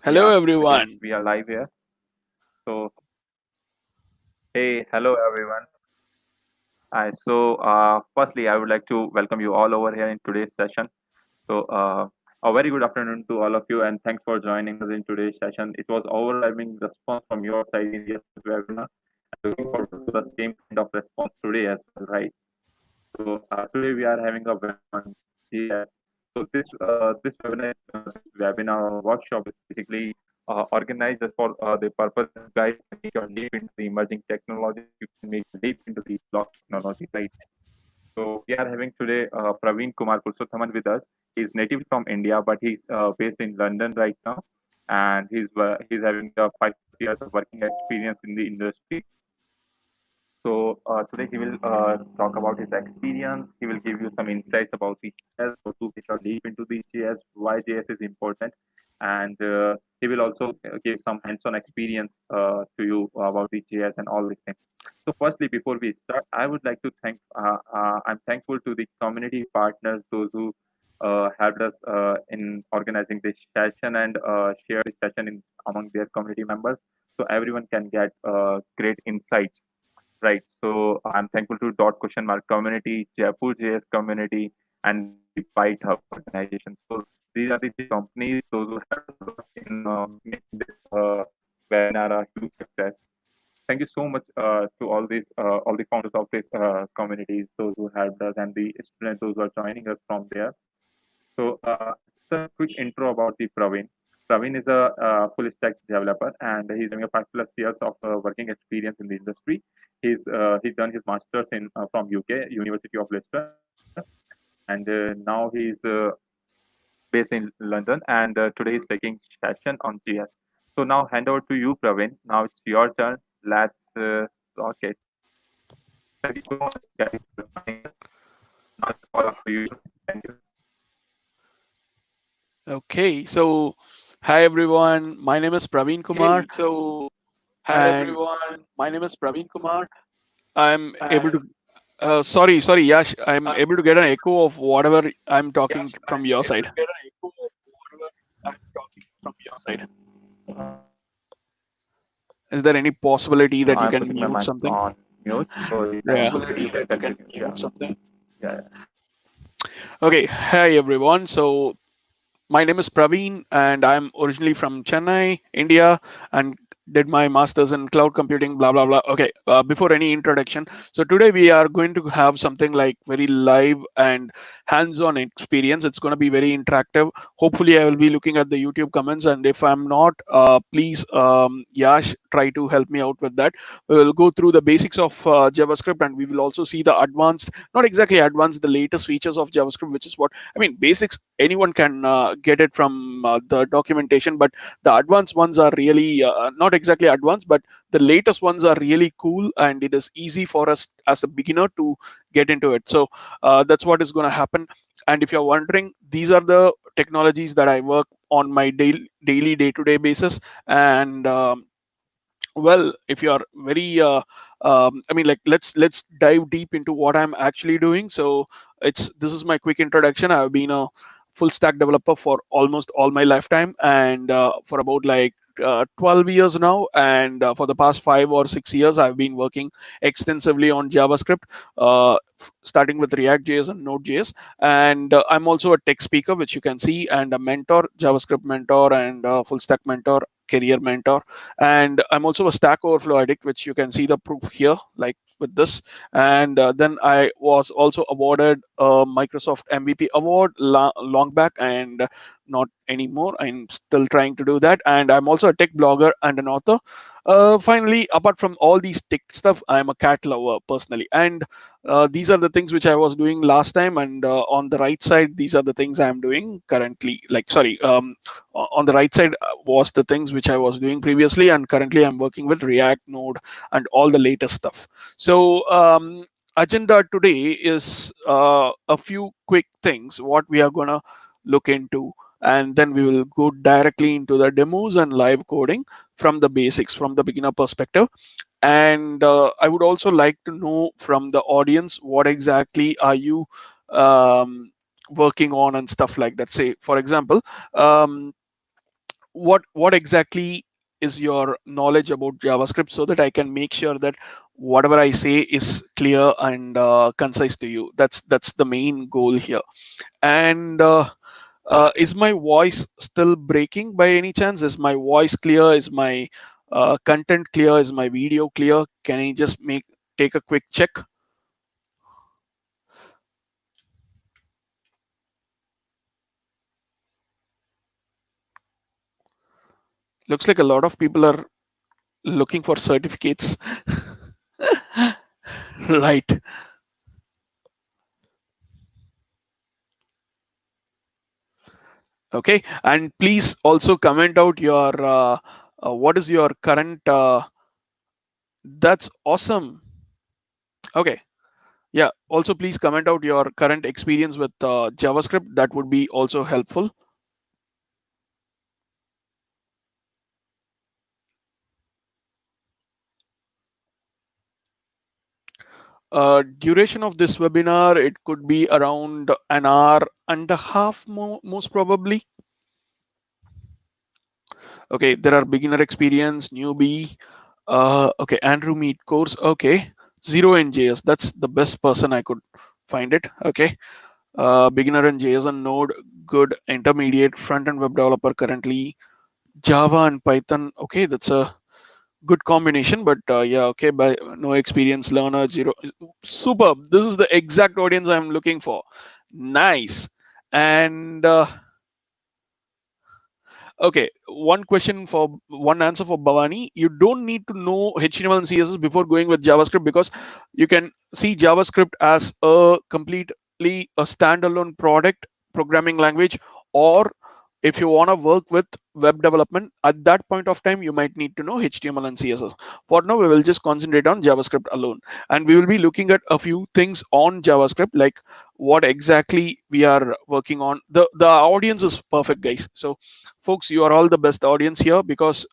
Hello, Yeah, okay, everyone. we are live here. So, hey, hello everyone. Firstly, I would like to welcome you all over here in today's session. A very good afternoon to all of you, and thanks for joining us in today's session. It was overwhelming response from your side in yesterday's webinar. I'm looking forward to the same kind of response today as well, right? Today we are having a webinar on GS. This webinar, this webinar or workshop is basically organized just for the purpose that you guys can make your leap into the emerging technologies. You can make a leap into the block technology, right? So we are having today Praveen Kumar Purushothaman with us. He's native from India, but he's based in London right now, and he's having 5 years of working experience in the industry. Today he will talk about his experience. He will give you some insights about the JS, how to make a leap into the JS, why JS is important, and he will also give some hands-on experience to you about the JS and all these things. So, firstly, before we start, I would like to thank. I'm thankful to the community partners, those who helped us in organizing this session and share this session among their community members, so everyone can get great insights. Right. So I'm thankful to Dot Question Mark community, Jaipur JS community, and the Byte Hub organization. So these are the three companies those who have helped us in making this webinar a huge success. Thank you so much to all the founders of these communities, those who helped us, and the students those who are joining us from there. Just a quick intro about the Praveen. Praveen is a full stack developer, and he's having a 5+ years of working experience in the industry. He's done his masters in from UK University of Leicester, and now he's based in London. And today is taking session on GS. So now hand over to you, Praveen. Now it's your turn. Let's rock it. Thank you so much, guys, for joining us. Now it's all up to you. Thank you. Okay, so hi everyone. My name is Praveen Kumar, and I'm able to. Sorry, Yash. I'm able to get an echo of whatever I'm talking from your side. Is there any possibility No, that you I'm can putting my mute mic something? on mute, so Yeah. you can continue. Yeah, yeah. Okay. Hi everyone. So my name is Praveen, and I'm originally from Chennai, India, and did my master's in cloud computing. Blah blah blah. Okay. Before any introduction, so today we are going to have something like very live and hands-on experience. It's going to be very interactive. Hopefully, I will be looking at the YouTube comments, and if I'm not, please, Yash, try to help me out with that. We will go through the basics of JavaScript, and we will also see the advanced, not exactly advanced, the latest features of JavaScript, which is what I mean. Basics anyone can get it from the documentation, but the advanced ones are really not exactly advanced, but the latest ones are really cool, and it is easy for us as a beginner to get into it. So that's what is going to happen. And if you're wondering, these are the technologies that I work on my daily day-to-day basis. And well, if you are very I mean, like, let's dive deep into what I'm actually doing. So it's this is my quick introduction. I've been a full stack developer for almost all my lifetime, and for about like 12 years now. And for the past 5 or 6 years I've been working extensively on JavaScript, starting with React.js and Node.js. And I'm also a tech speaker, which you can see, and a mentor, JavaScript mentor, and full stack mentor, career mentor. And I'm also a Stack Overflow addict, which you can see the proof here, like with this. And then I was also awarded a Microsoft MVP award long back, and not anymore. I'm still trying to do that. And I'm also a tech blogger and an author. Finally, apart from all these tech stuff, I'm a cat lover personally. And these are the things which I was doing last time. And on the right side, these are the things I'm doing currently. Like, sorry, on the right side was the things which I was doing previously, and currently I'm working with React, Node, and all the latest stuff. So agenda today is a few quick things what we are gonna look into, and then we will go directly into the demos and live coding from the basics, from the beginner perspective. And I would also like to know from the audience, what exactly are you um, working on and stuff like that. Say, for example, um, what exactly is your knowledge about JavaScript, so that I can make sure that whatever I say is clear and concise to you. That's the main goal here. And is my voice still breaking by any chance? Is my voice clear? Is my content clear? Is my video clear? Can I just take a quick check? Looks like a lot of people are looking for certificates. Right. Okay. And please also comment out your what is your current. That's awesome. Okay. Yeah. Also, please comment out your current experience with JavaScript. That would be also helpful. Duration of this webinar, it could be around an hour and a half, most probably. Okay, there are beginner experience, newbie. Okay, Andrew Meet course. Okay, zero in JS. That's the best person I could find it. Okay, beginner in JS and Node, good. Intermediate front end web developer currently. Java and Python. Okay, that's a good combination. But yeah, okay, by no experience learner, zero. Superb. This is the exact audience I'm looking for. Nice. And okay, one answer for Bhavani. You don't need to know HTML and CSS before going with JavaScript, because you can see JavaScript as a completely a standalone product programming language. Or if you want to work with web development, at that point of time you might need to know HTML and CSS. For now, we will just concentrate on JavaScript alone, and we will be looking at a few things on JavaScript, like what exactly we are working on. The audience is perfect, guys. So folks, you are all the best audience here, because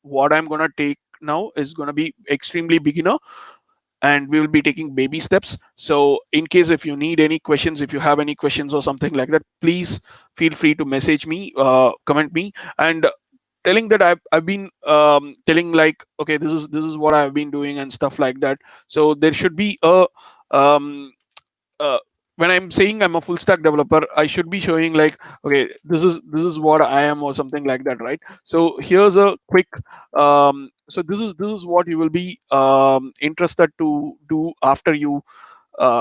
what I'm going to take now is going to be extremely beginner, and we will be taking baby steps. So in case if you need any questions, if you have any questions or something like that, please feel free to message me, comment me, and telling that I've been telling like, okay, this is what I've been doing and stuff like that. So there should be a um, uh, when I'm saying I'm a full stack developer, I should be showing like, okay, this is what I am, or something like that, right? So here's a quick so this is what you will be interested to do after you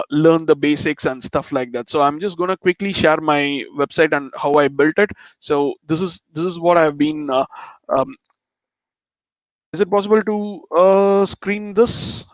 learn the basics and stuff like that. So I'm just gonna quickly share my website and how I built it. So this is what I've been um, is it possible to screen this?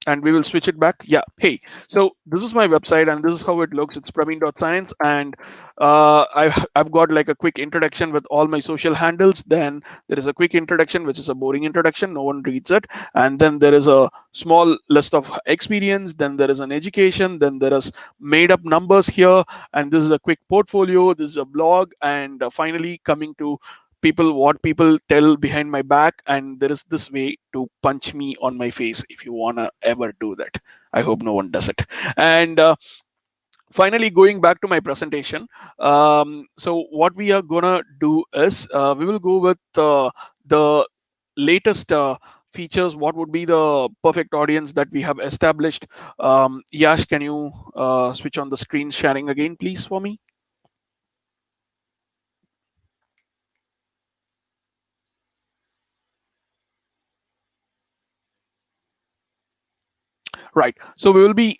And we will switch it back. Yeah. Hey, so this is my website and this is how it looks. It's Praveen.science. And I've got like a quick introduction with all my social handles. Then there is a quick introduction, which is a boring introduction. No one reads it. And then there is a small list of experience. Then there is an education. Then there is made up numbers here. And this is a quick portfolio. This is a blog. And finally, coming to people, what people tell behind my back. And there is this way to punch me on my face if you want to ever do that. I hope no one does it. And finally, going back to my presentation, so what we are gonna do is we will go with the latest features. What would be the perfect audience that we have established? Yash, can you switch on the screen sharing again, please, for me? Right. So we will be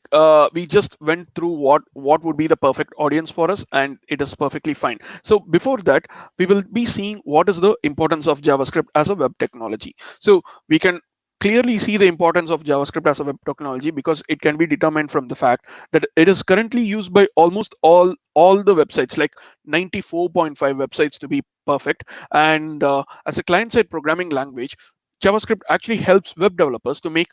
we just went through what would be the perfect audience for us, and it is perfectly fine. So before that, we will be seeing what is the importance of JavaScript as a web technology. So we can clearly see the importance of JavaScript as a web technology, because it can be determined from the fact that it is currently used by almost all the websites, like 94.5 websites to be perfect. And as a client-side programming language, JavaScript actually helps web developers to make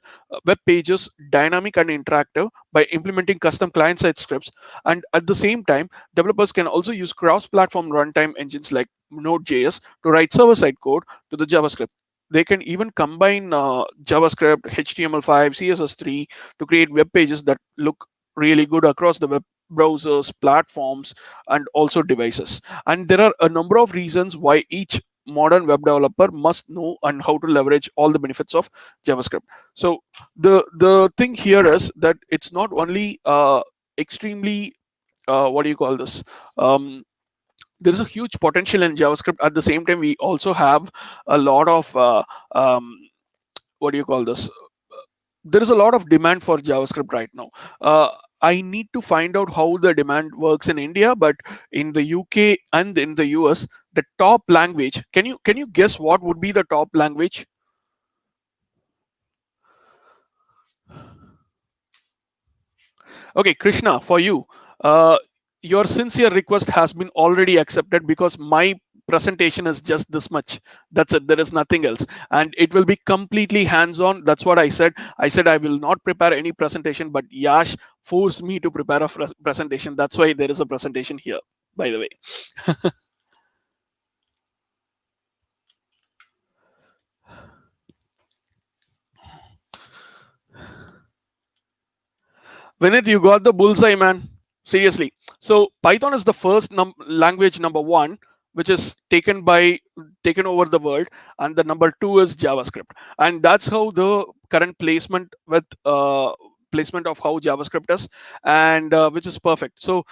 web pages dynamic and interactive by implementing custom client-side scripts. And at the same time, developers can also use cross-platform runtime engines like Node.js to write server-side code to the JavaScript. They can even combine JavaScript, HTML5, CSS3 to create web pages that look really good across the web browsers, platforms, and also devices. And there are a number of reasons why each modern web developer must know and how to leverage all the benefits of JavaScript. So the thing here is that it's not only extremely what do you call this? Um, there is a huge potential in JavaScript. At the same time, we also have a lot of um, what do you call this? There is a lot of demand for JavaScript right now. Uh, I need to find out how the demand works in India, but in the UK and in the US, the top language. Can you guess what would be the top language? Okay, Krishna, for you, uh, your sincere request has been already accepted because my presentation is just this much. That's it. There is nothing else, and it will be completely hands-on. That's what I said. I said I will not prepare any presentation, but Yash forced me to prepare a presentation. That's why there is a presentation here. By the way, Vinith, you got the bullseye, man. Seriously. So Python is the first language number one, which is taken over the world, and the number two is JavaScript, and that's how the current placement of how JavaScript is, and which is perfect. So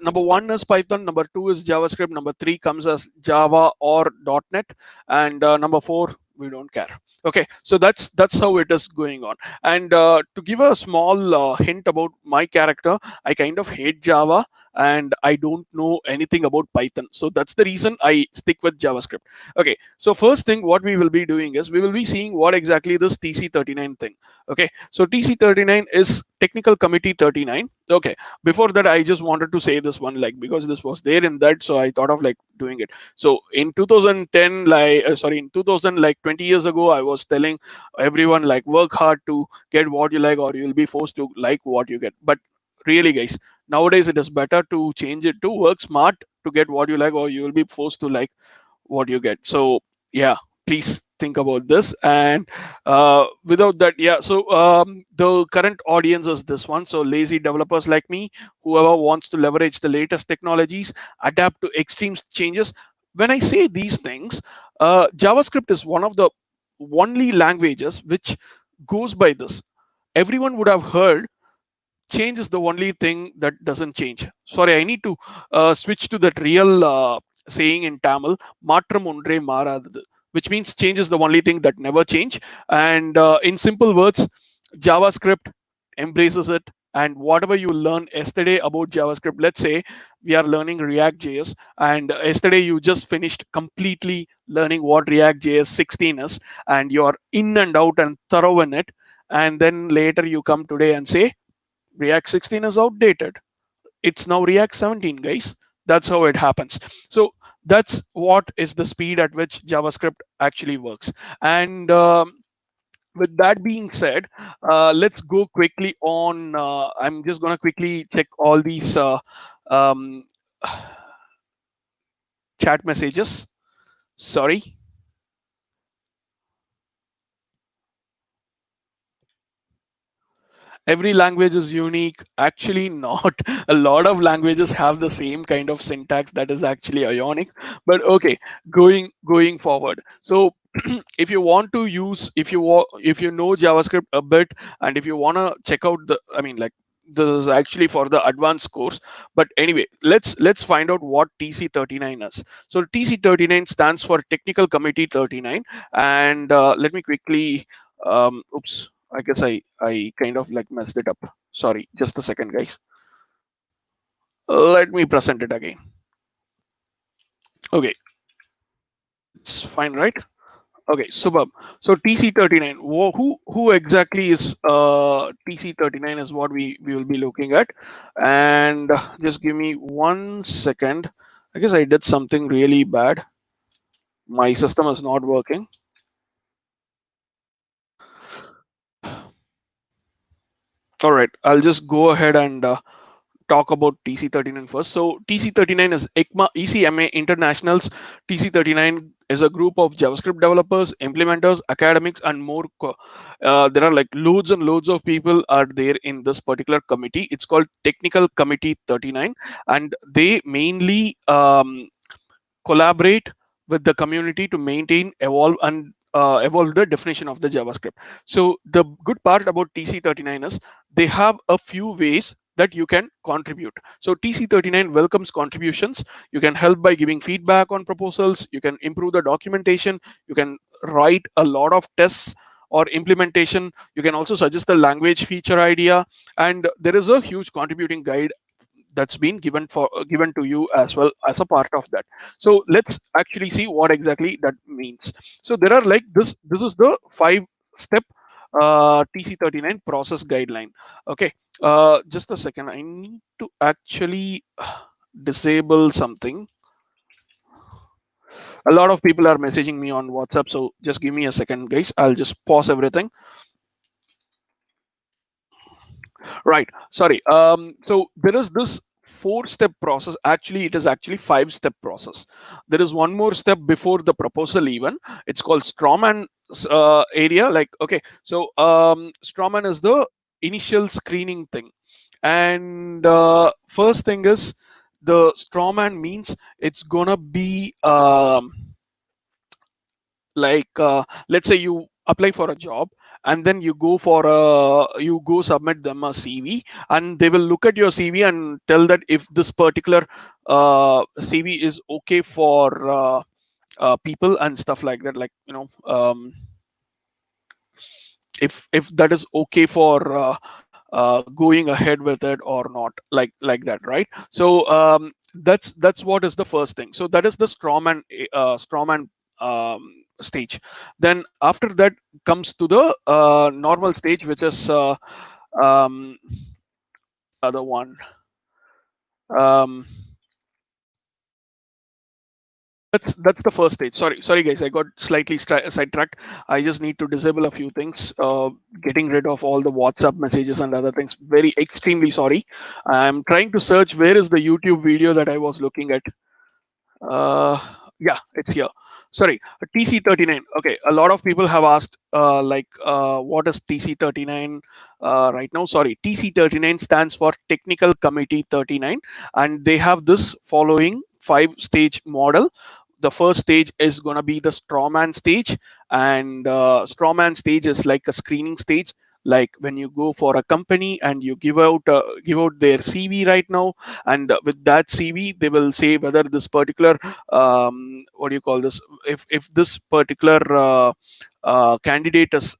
number one is Python, number two is JavaScript, number three comes as Java or .NET, and number four we don't care. Okay, so that's how it is going on. And to give a small hint about my character, I kind of hate Java and I don't know anything about Python. So that's the reason I stick with JavaScript. Okay, so first thing what we will be doing is we will be seeing what exactly this TC39 thing. Okay, so TC39 is Technical Committee 39. Okay, before that I just wanted to say this one, like, because this was there in that, so I thought of like doing it. So in 2010, like sorry, in 2000, like 20 years ago, I was telling everyone like work hard to get what you like or you'll be forced to like what you get. But really guys, nowadays it is better to change it to work smart to get what you like or you will be forced to like what you get. So yeah, please think about this. And without that, yeah, so the current audience is this one. So lazy developers like me, whoever wants to leverage the latest technologies, adapt to extreme changes. When I say these things, JavaScript is one of the only languages which goes by this. Everyone would have heard change is the only thing that doesn't change. Sorry, I need to switch to that real saying in Tamil, matram ondre maradhu, which means change is the only thing that never change. And in simple words, JavaScript embraces it. And whatever you learn yesterday about JavaScript, let's say we are learning React JS, and yesterday you just finished completely learning what React JS 16 is, and you're in and out and thorough in it. And then later you come today and say, React 16 is outdated. It's now React 17, guys. That's how it happens. So that's what is the speed at which JavaScript actually works. And with that being said, let's go quickly on. I'm just going to quickly check all these um, chat messages. Sorry. Every language is unique. Actually not. A lot of languages have the same kind of syntax that is actually ionic. But okay, going forward, so if you want to use, if you know JavaScript a bit, and if you want to check out the, I mean, like, this is actually for the advanced course. But anyway, let's find out what TC39 is. So TC39 stands for Technical Committee 39. And let me quickly oops, I guess I kind of like messed it up. Sorry, just a second, guys. Let me present it again. Okay, it's fine, right? Okay, superb. So TC39, who exactly is TC39 is what we will be looking at. And just give me 1 second. I guess I did something really bad. My system is not working. All right, I'll just go ahead and talk about TC39 first. So TC39 is ECMA International's TC39 is a group of JavaScript developers, implementers, academics, and more. There are like loads and loads of people are there in this particular committee. It's called Technical Committee 39, and they mainly collaborate with the community to maintain, evolve, and evolve the definition of the JavaScript. So the good part about TC39 is they have a few ways that you can contribute. So TC39 welcomes contributions. You can help by giving feedback on proposals. You can improve the documentation. You can write a lot of tests or implementation. You can also suggest the language feature idea, and there is a huge contributing guide that's been given to you as well as a part of that. So let's actually see what exactly that means. So there are like this is the 5 step TC39 process guideline. Okay, just a second, I need to actually disable something. A lot of people are messaging me on WhatsApp, so just give me a second, guys. I'll just pause everything. Right. Sorry. So there is this 4 step process. Actually, it is actually 5 step process. There is one more step before the proposal even. It's called strawman area. Like, okay. So strawman is the initial screening thing. And first thing is the strawman means it's gonna be like let's say you apply for a job, and then you go submit them a CV, and they will look at your CV and tell that if this particular CV is okay for people and stuff like that, like if that is okay for going ahead with it or not, like that, right? So that's what is the first thing. So that is the strawman stage. Then after that comes to the normal stage, which is what's the other one? um, that's the first stage. Sorry guys, I got slightly sidetracked. I just need to disable a few things, getting rid of all the WhatsApp messages and other things. Very extremely sorry. I'm trying to search where is the YouTube video that I was looking at. uh yeah, it's here. Sorry, TC39. Okay, a lot of people have asked what is TC39 right now. Sorry, TC39 stands for Technical Committee 39, and they have this following 5 stage model. The first stage is going to be the strawman stage, and strawman stage is like a screening stage, like when you go for a company and you give out their CV right now, and with that CV they will say whether this particular what do you call this, if this particular candidate is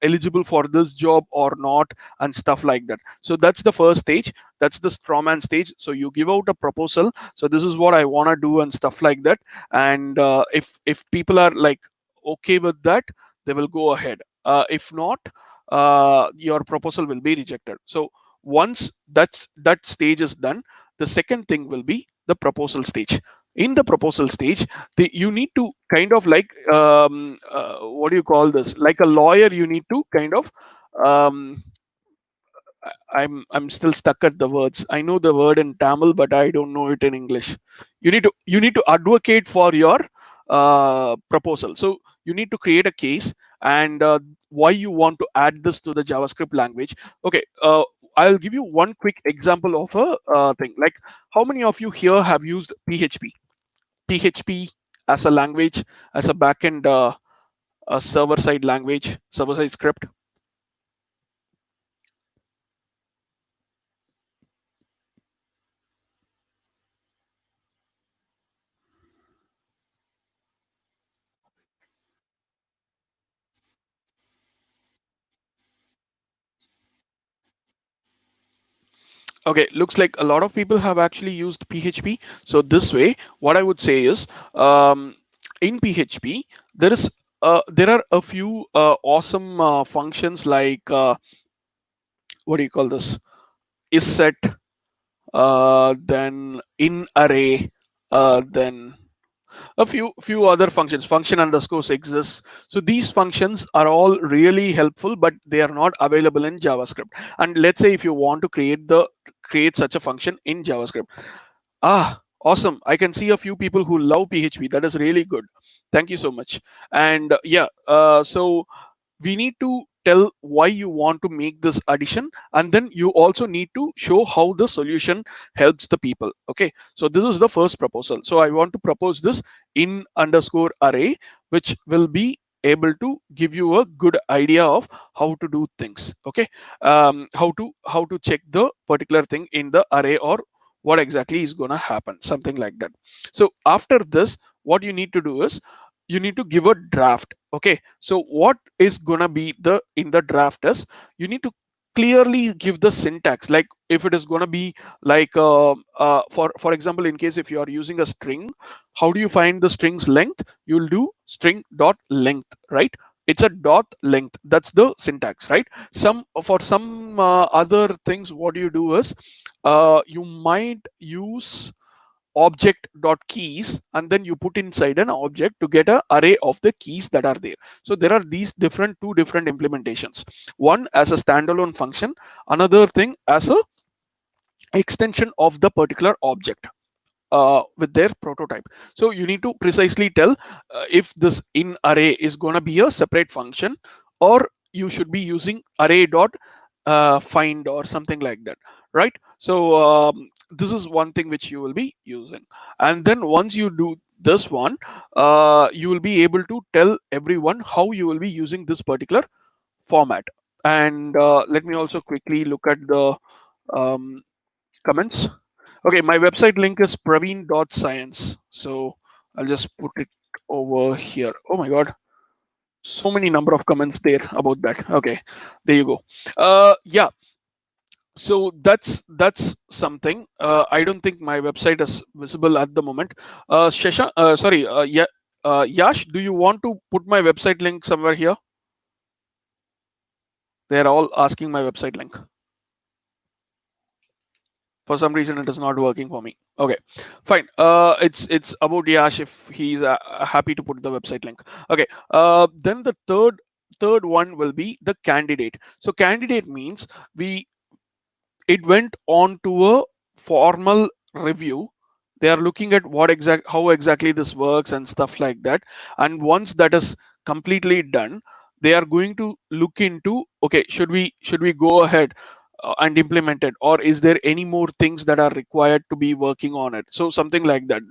eligible for this job or not, and stuff like that. So that's the first stage. That's the strawman stage. So you give out a proposal, so this is what I want to do and stuff like that. And if people are like okay with that, they will go ahead. If not, your proposal will be rejected. So once that stage is done, the second thing will be the proposal stage. In the proposal stage, you need to kind of like what do you call this, like a lawyer, you need to kind of um, I'm still stuck at the words. I know the word in Tamil, but I don't know it in English. You need to advocate for your proposal. So you need to create a case, and why you want to add this to the JavaScript language. Okay, I'll give you one quick example of a thing. Like, how many of you here have used PHP? PHP as a language, as a backend, a server-side language, server-side script. Okay, looks like a lot of people have actually used PHP. So this way, what I would say is, in PHP, there are a few awesome functions like what do you call this? Is set, then in array, then a few other functions. Function underscores exists. So these functions are all really helpful, but they are not available in JavaScript. And let's say if you want to create such a function in JavaScript, Awesome. I can see a few people who love PHP. That is really good. Thank you so much. And yeah, so we need to tell why you want to make this addition, and then you also need to show how the solution helps the people. Okay, so this is the first proposal. So I want to propose this in underscore array, which will be able to give you a good idea of how to do things. Okay, how to check the particular thing in the array, or what exactly is going to happen, something like that. So after this, what you need to do is you need to give a draft. Okay, so what is gonna be the in the draft is you need to clearly give the syntax, like if it is going to be like for example, in case if you are using a string, how do you find the string's length? You'll do string dot length, right? It's a dot length, that's the syntax, right? Some for some other things, what you do is you might use object dot keys, and then you put inside an object to get an array of the keys that are there. So there are these two different implementations, one as a standalone function, another thing as a extension of the particular object with their prototype. So you need to precisely tell if this in array is going to be a separate function, or you should be using array dot find or something like that, right? So this is one thing which you will be using. And then once you do this one, you will be able to tell everyone how you will be using this particular format. And let me also quickly look at the um, comments. Okay, my website link is praveen.science. So I'll just put it over here. Oh my god, so many number of comments there about that. Okay, there you go. Yeah, so that's something. I don't think my website is visible at the moment. Shasha, sorry, yeah, Yash, do you want to put my website link somewhere here? They're all asking my website link. For some reason it is not working for me. Okay, fine. It's about Yash if he's happy to put the website link. Okay, then the third one will be the candidate. So candidate means we it went on to a formal review. They are looking at how exactly this works and stuff like that. And once that is completely done, they are going to look into, okay, should we go ahead and implement it, or is there any more things that are required to be working on it? So something like that.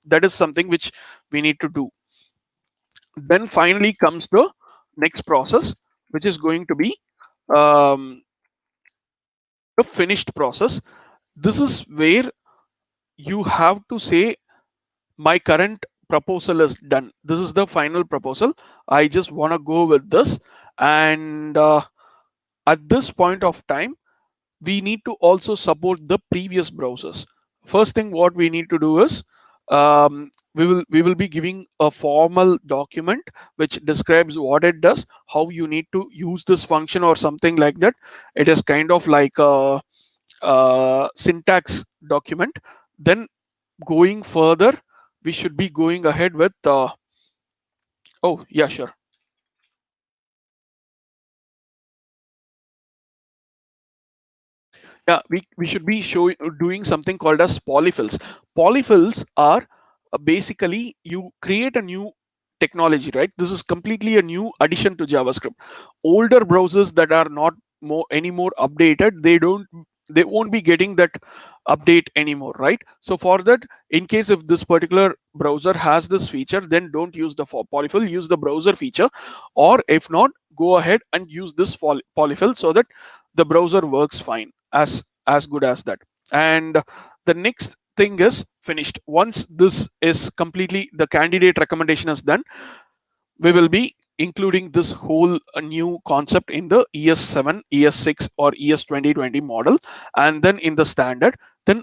That is something which we need to do. Then finally comes the next process, which is going to be um, the finished process. This is where you have to say my current proposal is done, this is the final proposal, I just want to go with this. And at this point of time, we need to also support the previous browsers. First thing what we need to do is we will be giving a formal document which describes what it does, how you need to use this function or something like that. It is kind of like a syntax document. Then going further, we should be going ahead with oh yeah, sure. Yeah, we should be doing something called as polyfills. Polyfills are basically you create a new technology, right? This is completely a new addition to JavaScript. Older browsers that are not more anymore updated, they won't be getting that update anymore, right? So for that, in case if this particular browser has this feature, then don't use the polyfill, use the browser feature. Or if not, go ahead and use this polyfill so that the browser works fine, as good as that. And the next thing is finished. Once this is completely, the candidate recommendation is done, we will be including this whole new concept in the ES7, ES6 or ES 2020 model. And then in the standard, then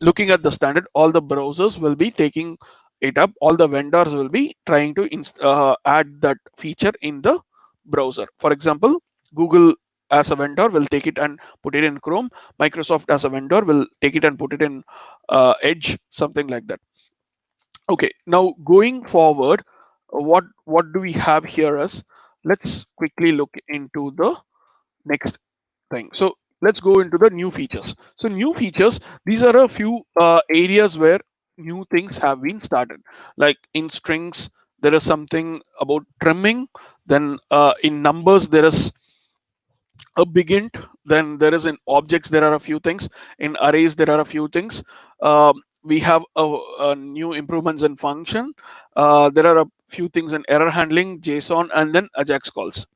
looking at the standard, all the browsers will be taking it up, all the vendors will be trying to add that feature in the browser. For example, Google as a vendor will take it and put it in Chrome. Microsoft as a vendor will take it and put it in Edge, something like that. Okay, now going forward, what do we have here is, let's quickly look into the next thing. So let's go into the new features. So new features, these are a few areas where new things have been started. Like in strings, there is something about trimming. Then in numbers, there is a big int. Then there is in objects, there are a few things. In arrays, there are a few things. We have a new improvements in function. There are a few things in error handling, JSON, and then Ajax calls.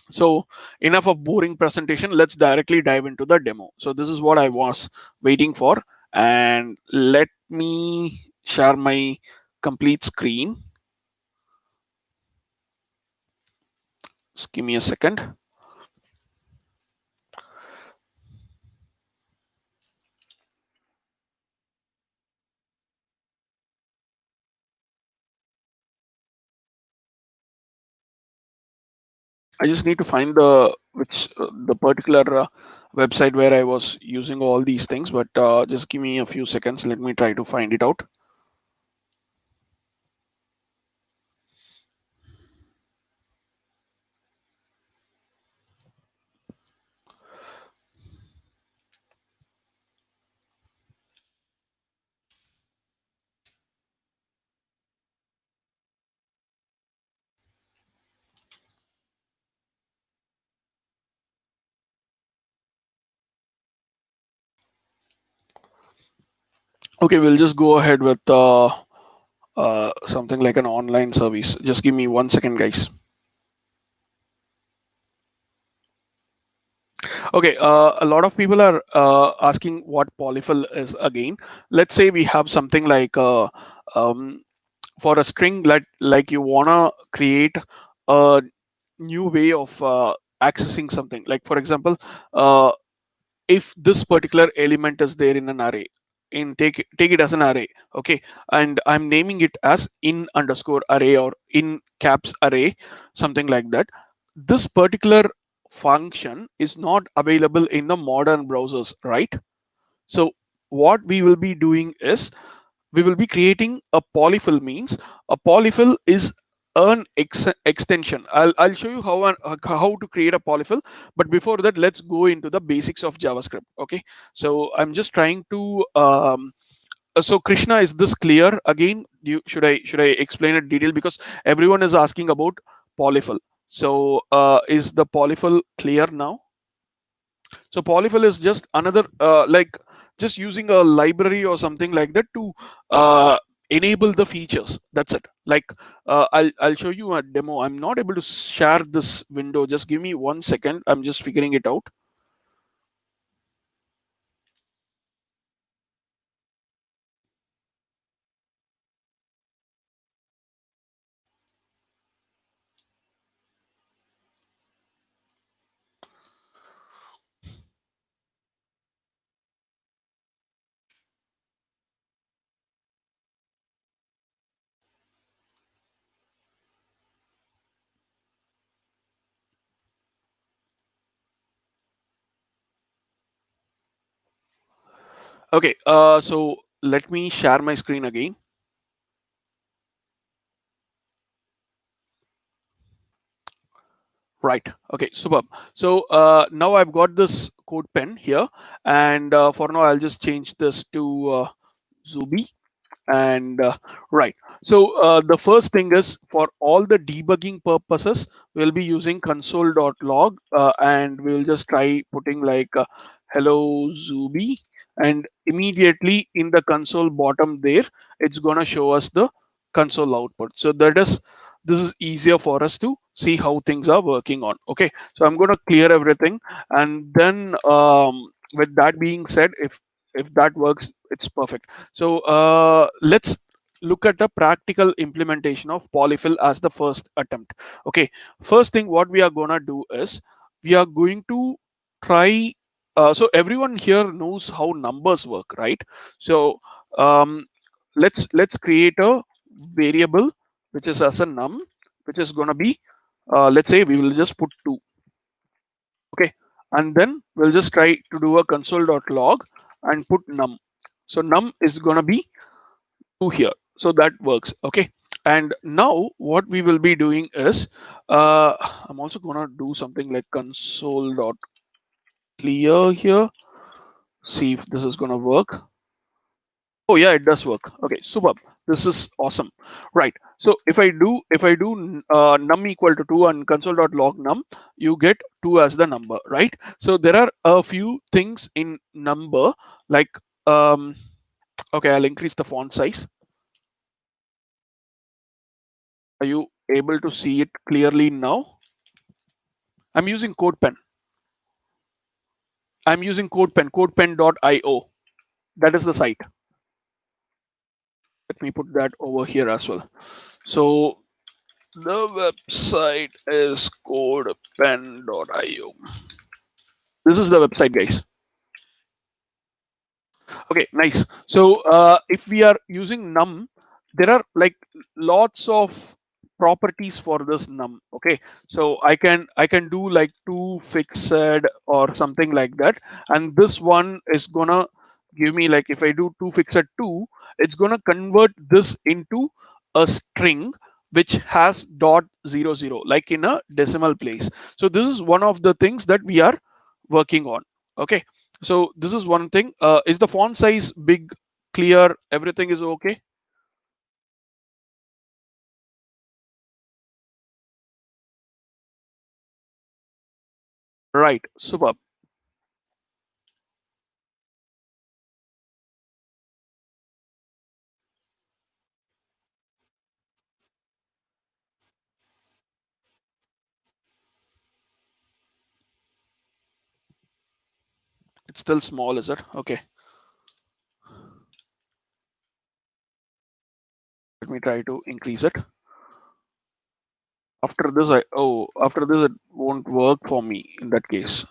So enough of boring presentation. Let's directly dive into the demo. So this is what I was waiting for. And let me share my complete screen. Just give me a second. I just need to find the particular website where I was using all these things, but just give me a few seconds. Let me try to find it out. Okay, we'll just go ahead with something like an online service. Just give me 1 second, guys. Okay, a lot of people are asking what polyfill is again. Let's say we have something like um, for a string, like you wanna create a new way of accessing something. Like for example, if this particular element is there in an array, in take it as an array, okay, and I'm naming it as in underscore array or in caps array, something like that. This particular function is not available in the modern browsers, right? So what we will be doing is we will be creating a polyfill. Means a polyfill is an extension. I'll show you how to create a polyfill, but before that, let's go into the basics of JavaScript. Okay, so I'm just trying to so Krishna, is this clear? Again, should I explain it detail, because everyone is asking about polyfill. So is the polyfill clear now? So polyfill is just another like just using a library or something like that to uh, enable the features. That's it. Like I'll show you a demo. I'm not able to share this window. Just give me 1 second. I'm just figuring it out. Okay. So let me share my screen again. Right. Okay. Superb. So now I've got this code pen here, and for now I'll just change this to Zubi. And right, so the first thing is, for all the debugging purposes, we'll be using console.log, and we'll just try putting like hello Zubi, and immediately in the console bottom there, it's gonna show us the console output. So this is easier for us to see how things are working on. Okay, so I'm gonna clear everything, and then with that being said, if that works, it's perfect. So let's look at the practical implementation of polyfill as the first attempt. Okay, first thing what we are gonna do is we are going to try. So everyone here knows how numbers work, right? So um, let's create a variable which is as a num, which is gonna be let's say we will just put 2. Okay, and then we'll just try to do a console.log and put num. So num is gonna be 2 here, so that works. Okay, and now what we will be doing is I'm also gonna do something like console.clear here, see if this is gonna work. Oh yeah, it does work. Okay, superb. This is awesome. Right. So if I do num equal to 2 and console.log num, you get 2 as the number, right? So there are a few things in number like um okay, I'll increase the font size. Are you able to see it clearly now? I'm using CodePen. I'm using CodePen, codepen.io. That is the site. Let me put that over here as well. So the website is codepen.io. This is the website, guys. Okay, nice. So if we are using num, there are like lots of properties for this num. Okay, so I can do like two fixed or something like that, and this one is gonna give me like if I do two fixed two, it's gonna convert this into a string which has dot zero zero like in a decimal place. So this is one of the things that we are working on. Okay, so this is one thing. Is the font size big, clear? Everything is okay? Right. Superb. It's still small, is it? Okay. Let me try to increase it. After this it won't work for me in that case.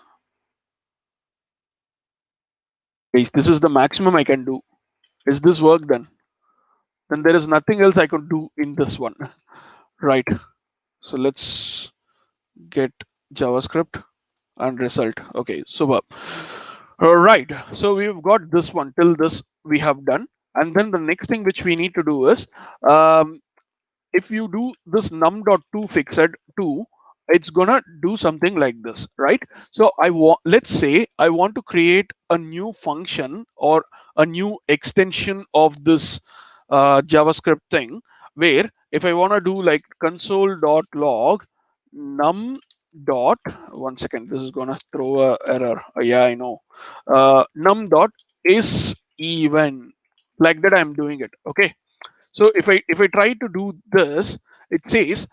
Guys, this is the maximum I can do. Is this work then? Then there is nothing else I could do in this one. Right. So let's get JavaScript and result. Okay, superb. All right. So we've got this one till this we have done. And then the next thing which we need to do is um, if you do this num.to fixed 2, it's gonna do something like this, right? So let's say I want to create a new function or a new extension of this JavaScript thing where if I want to do like console.log num dot one second, this is gonna throw a error. Yeah, I know. Num dot is even like that. I'm doing it. Okay, so if I try to do this, it says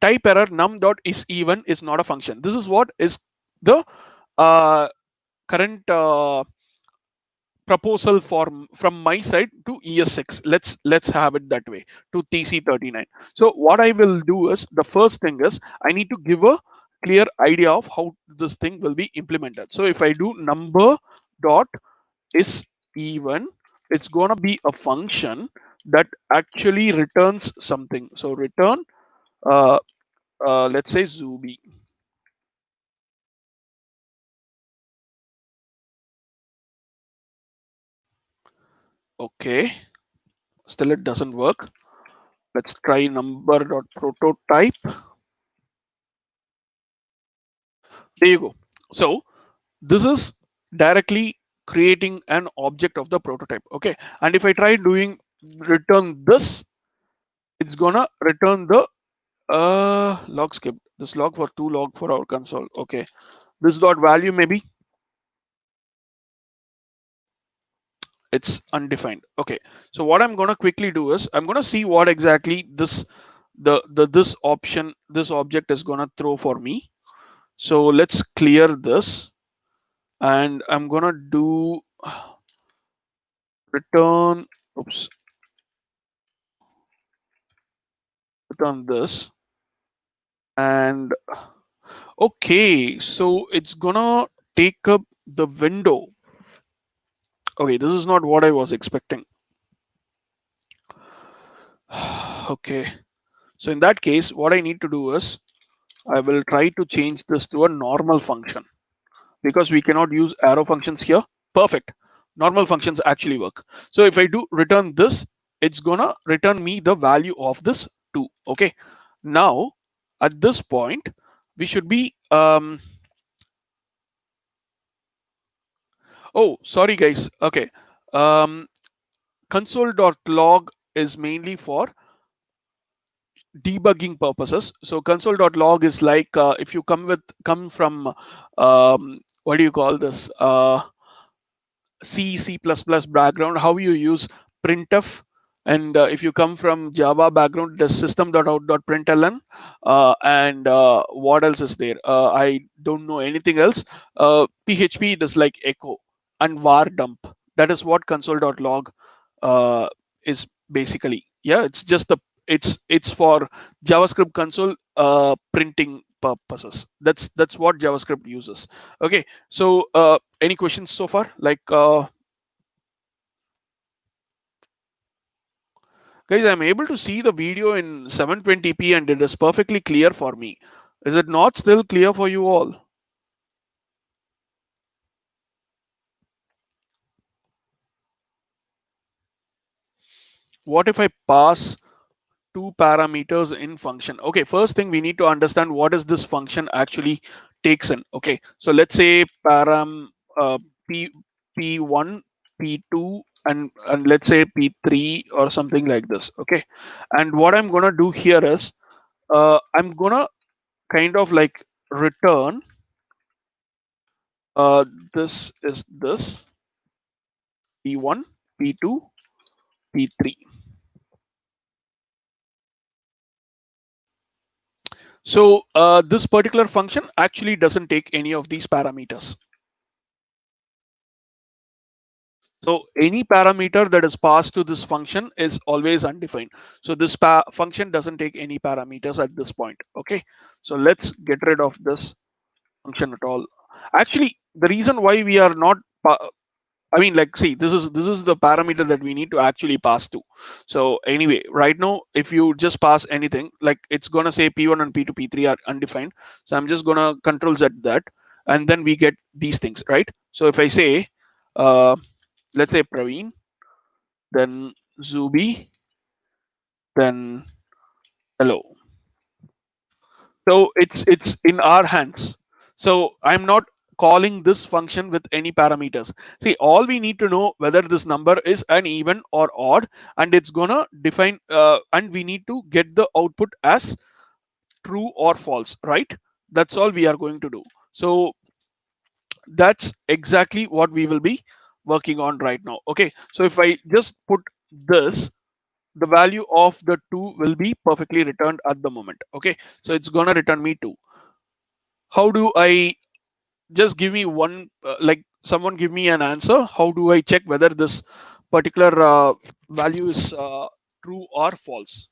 type error num dot is even is not a function. This is what is the uh, current proposal from my side to ES6. Let's have it that way to TC39. So what I will do is the first thing is I need to give a clear idea of how this thing will be implemented. So if I do number dot is even, it's gonna be a function that actually returns something. So return uh, let's say Zubi. Okay, still it doesn't work. Let's try number dot prototype. There you go. So this is directly creating an object of the prototype. Okay, and if I try doing return this, it's gonna return the log skip. This log for two log for our console. Okay, this dot value maybe it's undefined. Okay, so what I'm going to quickly do is I'm going to see what exactly this option, this object is going to throw for me. So let's clear this and I'm going to do return, oops, return this. And okay, so it's gonna take up the window. Okay, this is not what I was expecting. Okay, so in that case what I need to do is I will try to change this to a normal function because we cannot use arrow functions here. Perfect. Normal functions actually work. So if I do return this, it's gonna return me the value of this 2. Okay, now at this point we should be oh sorry guys. Okay, um console.log is mainly for debugging purposes. So console.log is like if you come from what do you call this? C, C++ background, how you use printf, and if you come from Java background, the system.out.println, and what else is there? I don't know anything else. PHP it is like echo and var dump. That is what console.log is basically. Yeah, it's just the it's for JavaScript console printing purposes. That's what JavaScript uses. Okay, so any questions so far? Like, guys, I'm able to see the video in 720p and it is perfectly clear for me. Is it not still clear for you all? What if I pass two parameters in function? Okay, first thing we need to understand what is this function actually takes in. Okay, so let's say param p p1, p2, and let's say p3 or something like this. Okay, and what I'm gonna do here is I'm gonna kind of like return this is this p1, p2, p3. So this particular function actually doesn't take any of these parameters. So any parameter that is passed to this function is always undefined. So this function doesn't take any parameters at this point. Okay, so let's get rid of this function at all. Actually, the reason why we are not I mean, like, see, this is the parameter that we need to actually pass to. So anyway, right now, if you just pass anything, like it's gonna say P1 and P2, P3 are undefined. So I'm just gonna control Z that, and then we get these things, right? So if I say, uh, let's say Praveen, then Zubi, then hello. So it's in our hands. So I'm not calling this function with any parameters. See, all we need to know whether this number is an even or odd, and it's gonna define and we need to get the output as true or false, right? That's all we are going to do. So that's exactly what we will be working on right now. Okay, so if I just put this, the value of the 2 will be perfectly returned at the moment. Okay, so it's gonna return me 2. How do I just give me one like someone give me an answer? How do I check whether this particular value is true or false?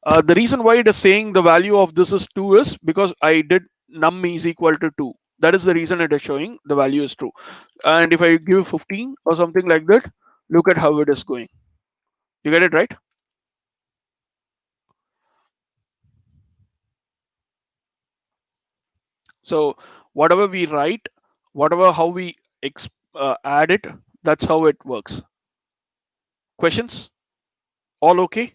The reason why it is saying the value of this is 2 is because I did num is equal to 2. That is the reason it is showing the value is true. And if I give 15 or something like that, look at how it is going. You get it, right? So whatever we write, whatever how we add it, that's how it works. Questions? All okay?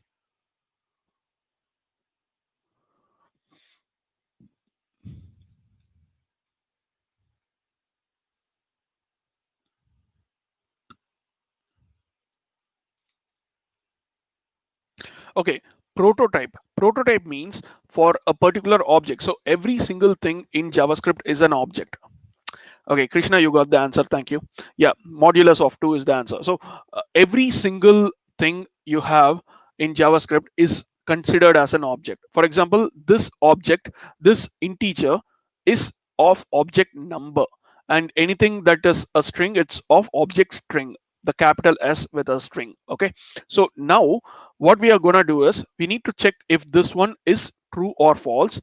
Okay, prototype. Prototype means for a particular object. So every single thing in JavaScript is an object. Okay, Krishna, you got the answer. Thank you. Yeah, modulus of 2 is the answer. So every single thing you have in JavaScript is considered as an object. For example, this object, this integer is of object number, and anything that is a string, it's of object string, the capital S with a string. Okay, so now what we are going to do is we need to check if this one is true or false,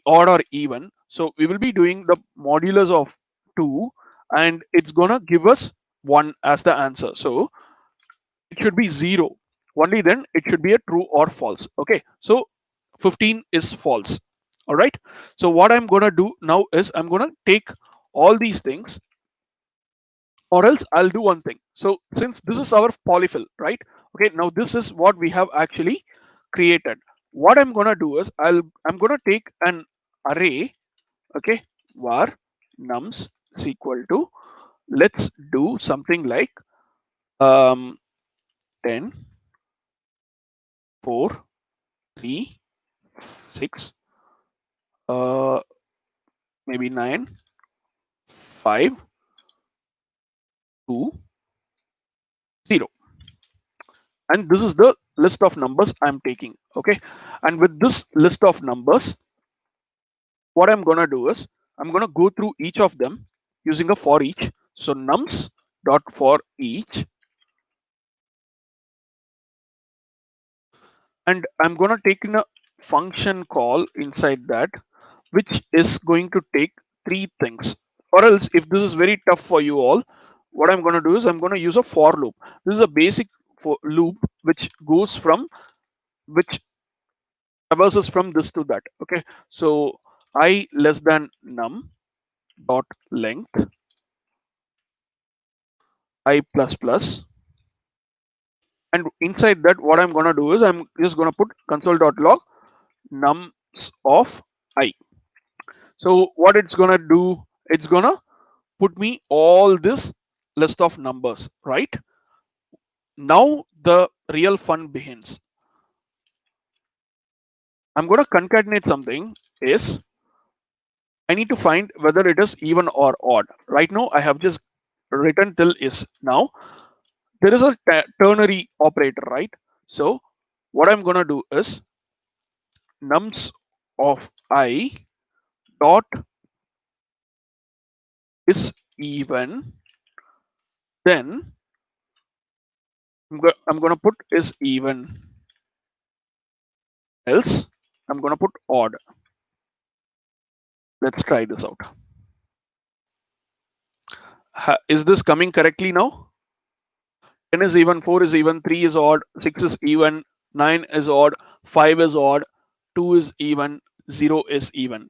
odd or even. So we will be doing the modulus of 2, and it's gonna give us 1 as the answer. So it should be 0. Only then it should be a true or false. Okay, so 15 is false. All right, so what I'm gonna do now is I'm gonna take all these things, or else I'll do one thing. So since this is our polyfill, right? Okay, now this is what we have actually created. What I'm gonna do is I'm gonna take an array. Okay, var nums is equal to, let's do something like um, 10, 4, 3, 6, uh, maybe 9, 5, 2, 0. And this is the list of numbers I'm taking. Okay. And with this list of numbers, what I'm going to do is I'm going to go through each of them using a for each. So nums dot for each, and I'm going to take in a function call inside that, which is going to take three things. Or else, if this is very tough for you all, what I'm going to do is I'm going to use a for loop. This is a basic for loop which goes from which traverses from this to that. Okay, so I less than num dot length I plus plus, and inside that what I'm going to do is I'm just going to put console.log nums of I. So what it's going to do, it's going to put me all this list of numbers, right? Now the real fun begins. I'm going to concatenate something is I need to find whether it is even or odd. Right now I have just written till is. Now there is a ternary operator, right? So what I'm going to do is nums of I dot is even, then I'm going to put is even, else I'm going to put odd. Let's try this out. Is this coming correctly now? 10 is even, 4 is even, 3 is odd, 6 is even, 9 is odd, 5 is odd, 2 is even, 0 is even.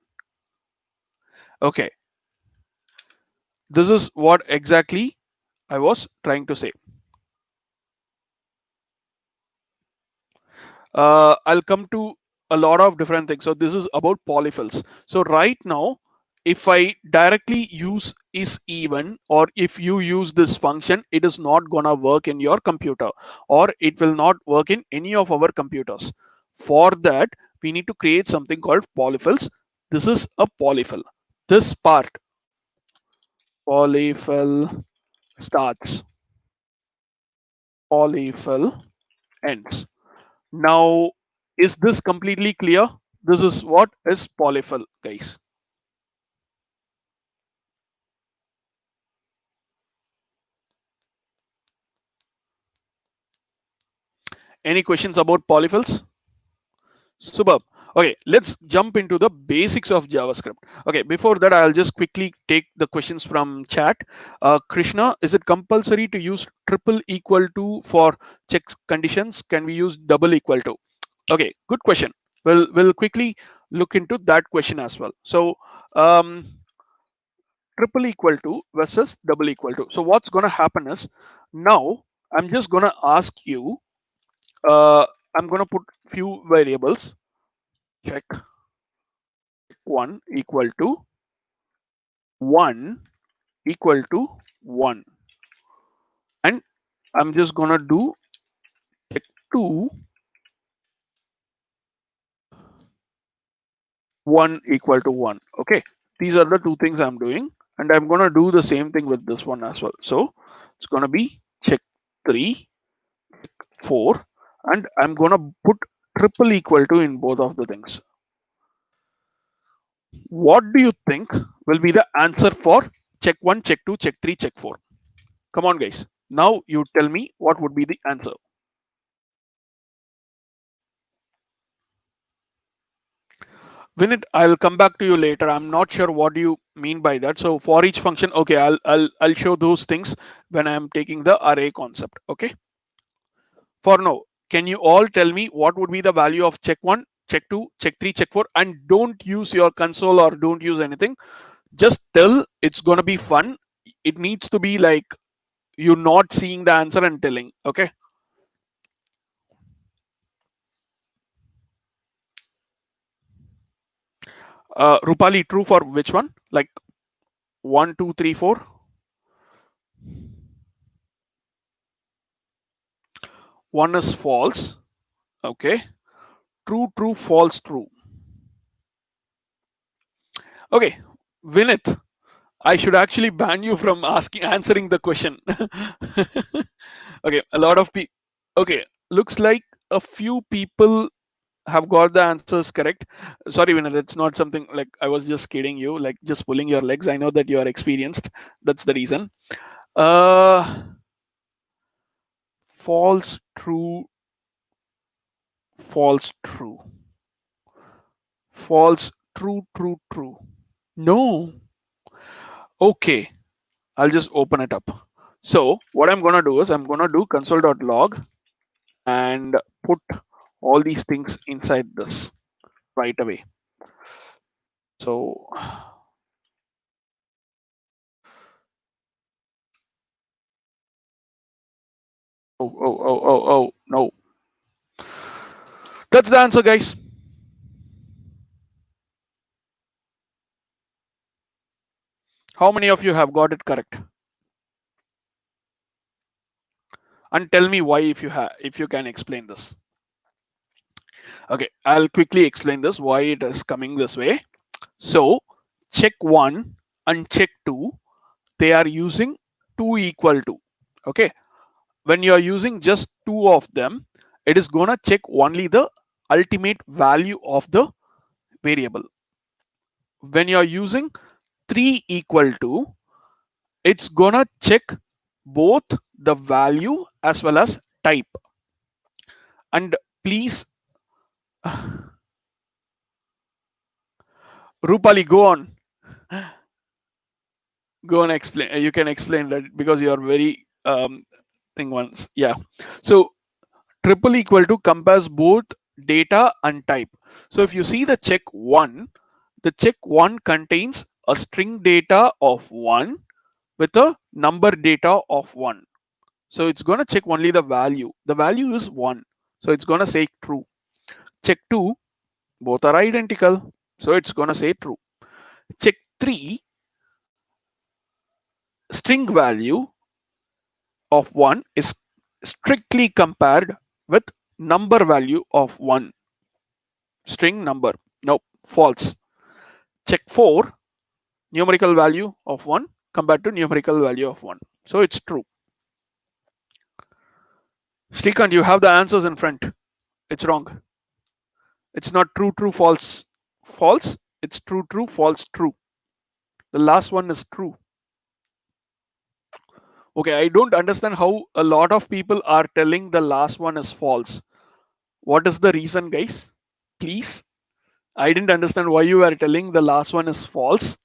Okay, this is what exactly I was trying to say. I'll come to a lot of different things. So this is about polyfills. So right now, if I directly use is even, or if you use this function, it is not gonna work in your computer, or it will not work in any of our computers. For that, we need to create something called polyfills. This is a polyfill. This part, polyfill starts, polyfill ends. Now, is this completely clear? This is what is polyfill, guys. Any questions about polyfills? Superb. Okay, let's jump into the basics of JavaScript. Okay, before that, I'll just quickly take the questions from chat. Krishna, is it compulsory to use triple equal to for check conditions? Can we use double equal to? Okay, good question. We'll quickly look into that question as well. So um, triple equal to versus double equal to. So what's going to happen is now I'm just going to ask you, uh, I'm going to put few variables, check one equal to one equal to one. And I'm just going to do check two, one equal to one. Okay. These are the two things I'm doing. And I'm going to do the same thing with this one as well. So it's going to be check three, 4, and I'm going to put triple equal to in both of the things. What do you think will be the answer for check 1, check 2, check 3, check 4? Come on, guys. Now you tell me what would be the answer. Vinit, I'll come back to you later. I'm not sure what do you mean by that. So for each function, okay, I'll show those things when I'm taking the array concept. Okay. For now, can you all tell me what would be the value of check 1, check 2, check 3, check 4, and don't use your console or don't use anything. Just tell. It's gonna be fun. It needs to be like you're not seeing the answer and telling. Okay. Rupali, true for which one? Like 1, 2, 3, 4. one is false. Okay, true, true, false, true. Okay, Vinith, I should actually ban you from asking answering the question. Okay, a lot of people. Okay, looks like a few people have got the answers correct. Sorry, Vinith, it's not something like I was just kidding you, like just pulling your legs. I know that you are experienced. That's the reason. Uh, false, true, false, true, false, true, true, true. No. Okay, I'll just open it up. So what I'm gonna do is I'm gonna do console.log and put all these things inside this right away. So, no. That's the answer, guys. How many of you have got it correct? And tell me why if you can explain this. Okay, I'll quickly explain this why it is coming this way. So check one and check two, they are using two equal to. Okay, when you are using just two of them, it is gonna check only the ultimate value of the variable. When you are using three equal to, it's gonna check both the value as well as type. And please, Rupali, go on explain. You can explain that because you are very thing once. Yeah. So triple equal to compares both data and type. So if you see the check one, the check one contains a string data of one with a number data of one. So it's going to check only the value. The value is one. So it's going to say true. Check two, both are identical. So it's going to say true. Check three, string value of one is strictly compared with number value of one. String number. Nope, false. Check four, numerical value of one compared to numerical value of one. So it's true. Srikant, you have the answers in front. It's wrong. It's not true, true, false, false. It's true, true, false, true. The last one is true. Okay, I don't understand how a lot of people are telling the last one is false. What is the reason, guys? Please. I didn't understand why you are telling the last one is false.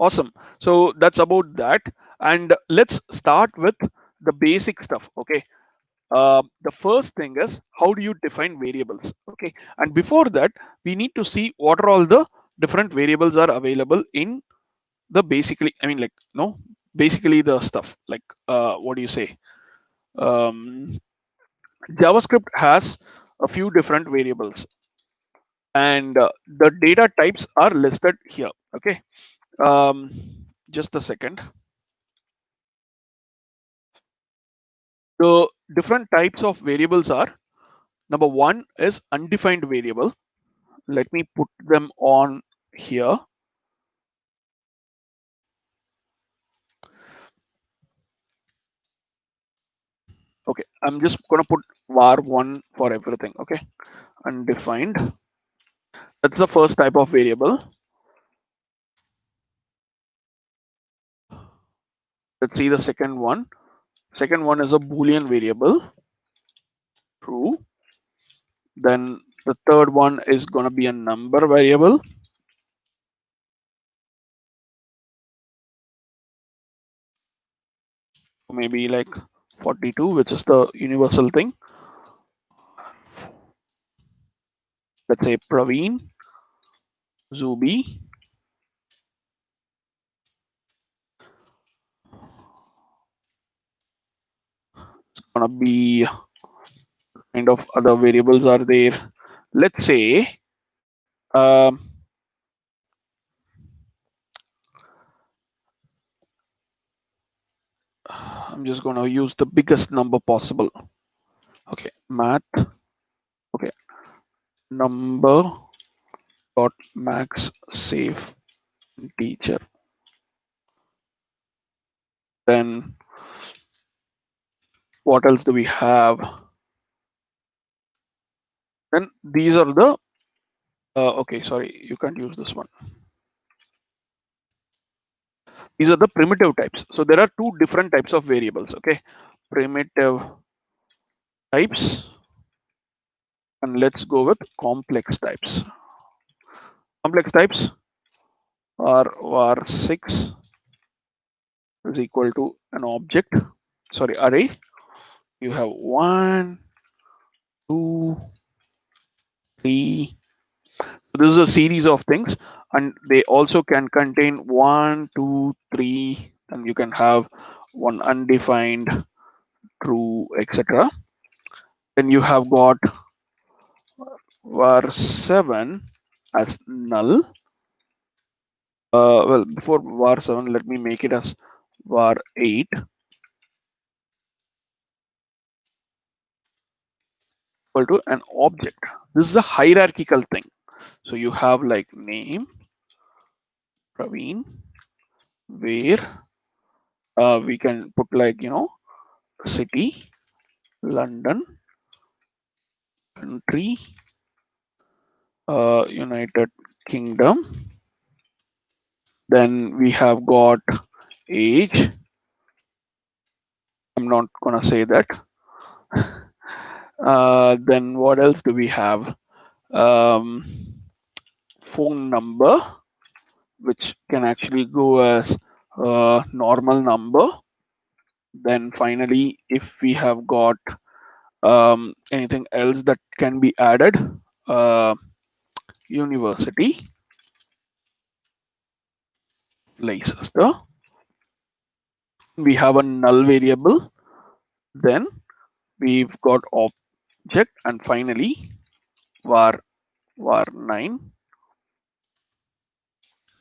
Awesome. So that's about that. And let's start with the basic stuff. Okay. The first thing is how do you define variables? Okay. And before that, we need to see what are all the different variables are available in the basically, I mean, like, no, basically the stuff like, what do you say? Um, JavaScript has a few different variables and the data types are listed here. Okay. Um, just a second. The different types of variables are, number one is undefined variable. Let me put them on here. Okay, I'm just gonna put var1 for everything. Okay, undefined. That's the first type of variable. Let's see the second one. Second one is a Boolean variable, true. Then the third one is gonna be a number variable. Maybe like 42, which is the universal thing. Let's say Praveen, Zubi, gonna be kind of other variables are there. let's say um, I'm just going to use the biggest number possible. Okay, math. Okay, number dot max save teacher. Then what else do we have? Then these are the okay, sorry, you can't use this one. These are the primitive types. So there are two different types of variables. Okay, primitive types, and let's go with complex types. Complex types are var6 is equal to an object, sorry, array. You have 1, 2, 3. This is a series of things, and they also can contain 1, 2, 3, and you can have one undefined, true, etc. Then you have got var7 as null. Well, before var7, let me make it as var8 equal to an object. This is a hierarchical thing. So you have like name, Praveen, where we can put like, city, London, country, United Kingdom. Then we have got age. I'm not gonna say that. Then what else do we have? Um, phone number, which can actually go as normal number. Then finally, if we have got anything else that can be added, uh, university, Leicester. We have a null variable. Then we've got object, and finally var9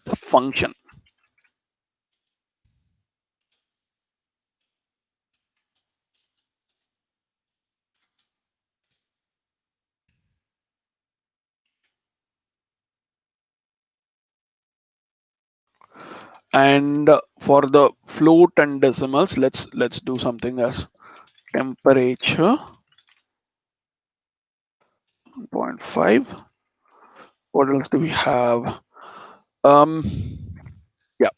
the function. And for the float and decimals, let's do something as temperature 0.5. What else do we have? Um, yeah.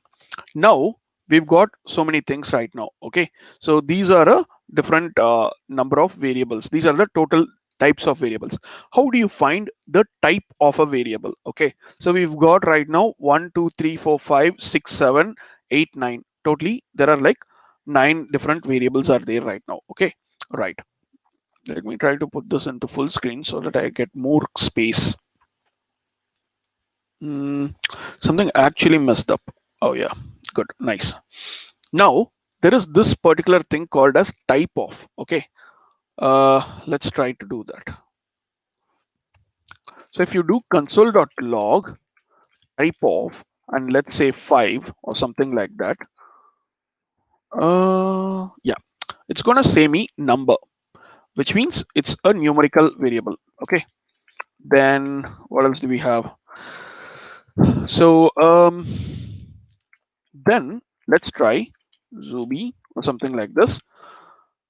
Now we've got so many things right now. Okay, so these are a different number of variables. These are the total types of variables. How do you find the type of a variable? Okay, so we've got right now 1, 2, 3, 4, 5, 6, 7, 8, 9. Totally there are like 9 different variables are there right now. Okay, right, let me try to put this into full screen so that I get more space. Something actually messed up. Oh yeah, good, nice. Now there is this particular thing called as type of. Okay, let's try to do that. So if you do console.log type of, and let's say 5 or something like that, yeah, it's gonna say me number, which means it's a numerical variable. Okay, then what else do we have? So then let's try Zubi or something like this.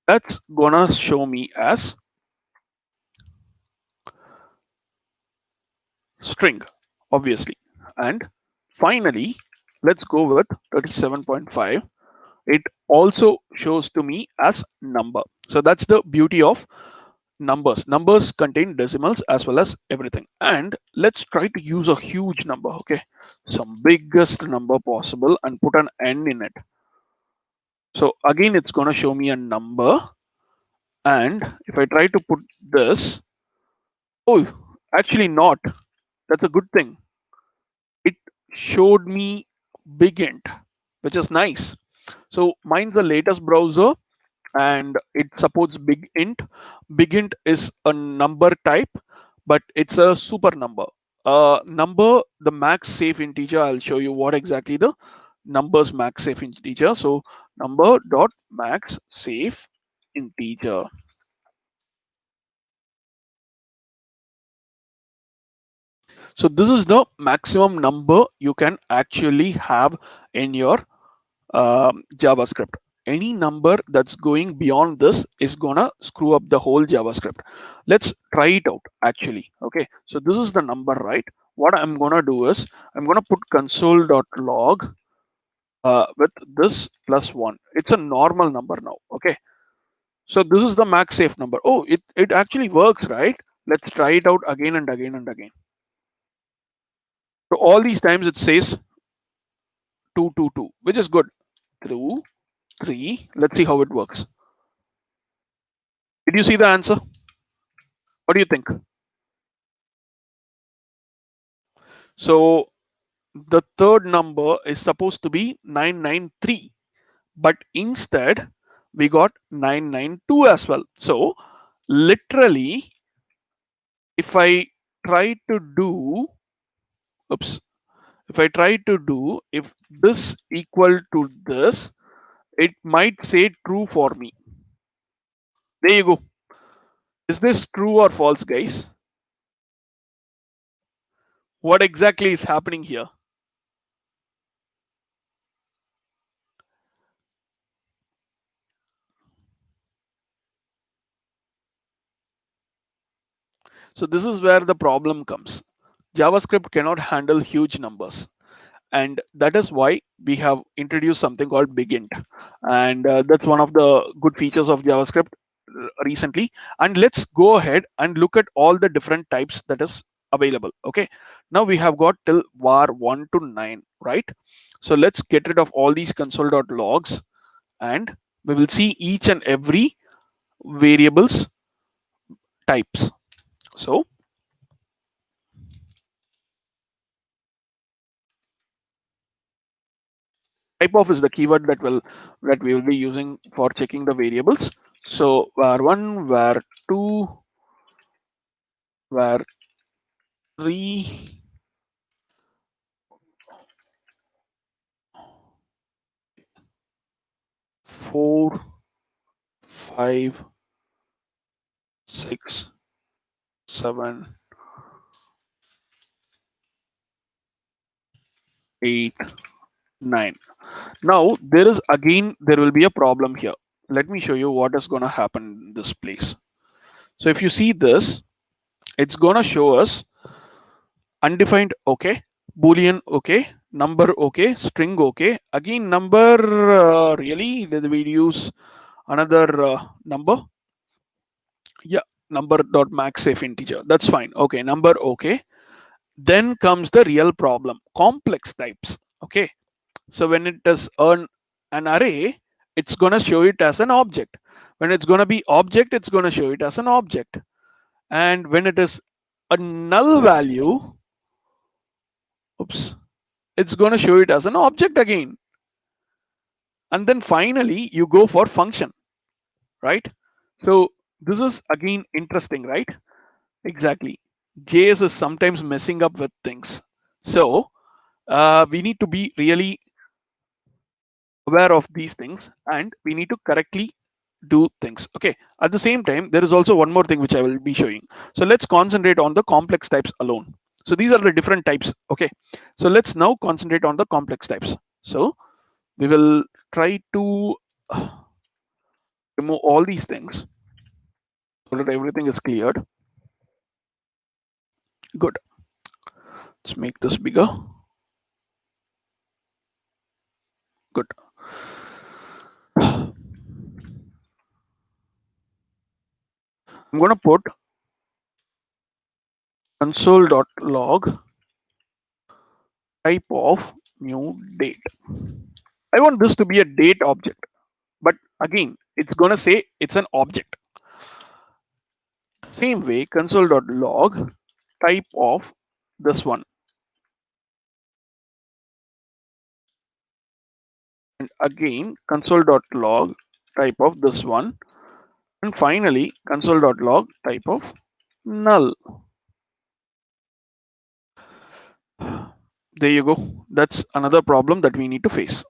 That's gonna show me as string, obviously. And finally, let's go with 37.5. It also shows to me as number. So that's the beauty of numbers. Numbers contain decimals as well as everything. And let's try to use a huge number. Okay, some biggest number possible and put an n in it. So again, it's going to show me a number. And if I try to put this, oh, actually not. That's a good thing. It showed me big int, which is nice. So mine's the latest browser and it supports big int. Big int is a number type, but it's a super number. Number, the max safe integer. I'll show you what exactly the numbers max safe integer. So number dot max safe integer. So this is the maximum number you can actually have in your JavaScript. Any number that's going beyond this is gonna screw up the whole JavaScript. Let's try it out actually. Okay, so this is the number, right? What I'm gonna do is I'm gonna put console.log with this plus one. It's a normal number now. Okay, so this is the max safe number. Oh, it actually works, right? Let's try it out again and again and again. So all these times it says 222, which is good. 2, 3. Let's see how it works. Did you see the answer? What do you think? So the third number is supposed to be 993, but instead we got 992 as well. So literally, if I try to do, oops, if I try to do, if this equal to this, it might say true for me. There you go. Is this true or false, guys? What exactly is happening here? So this is where the problem comes. JavaScript cannot handle huge numbers. And that is why we have introduced something called BigInt. And that's one of the good features of JavaScript recently. And let's go ahead and look at all the different types that is available. Okay. Now we have got till var 1 to 9, right? So let's get rid of all these console.logs and we will see each and every variables types. So type of is the keyword that we will be using for checking the variables. So var1, var2, var3, 4, 5, 6, 7, 8, 9. Now there will be a problem here. Let me show you what is going to happen in this place. So if you see this, it's going to show us undefined okay, boolean okay, number okay, string okay, again number. Really, did we use another number? Yeah, number dot max safe integer, that's fine. Okay, number okay. Then comes the real problem, complex types. Okay, so when it is an array, it's going to show it as an object. When it's going to be object, it's going to show it as an object. And when it is a null value, oops, it's going to show it as an object again. And then finally you go for function, right? So this is again interesting, right? Exactly. JS is sometimes messing up with things. So we need to be really aware of these things and we need to correctly do things. Okay. At the same time, there is also one more thing which I will be showing. So let's concentrate on the complex types alone. So these are the different types. Okay. So let's now concentrate on the complex types. So we will try to remove all these things so that everything is cleared. Good. Let's make this bigger. Good. I'm going to put console.log type of new date. I want this to be a date object, but again, it's going to say it's an object. Same way, console.log type of this one. And again, console.log type of this one. And finally, console.log type of null. There you go. That's another problem that we need to face.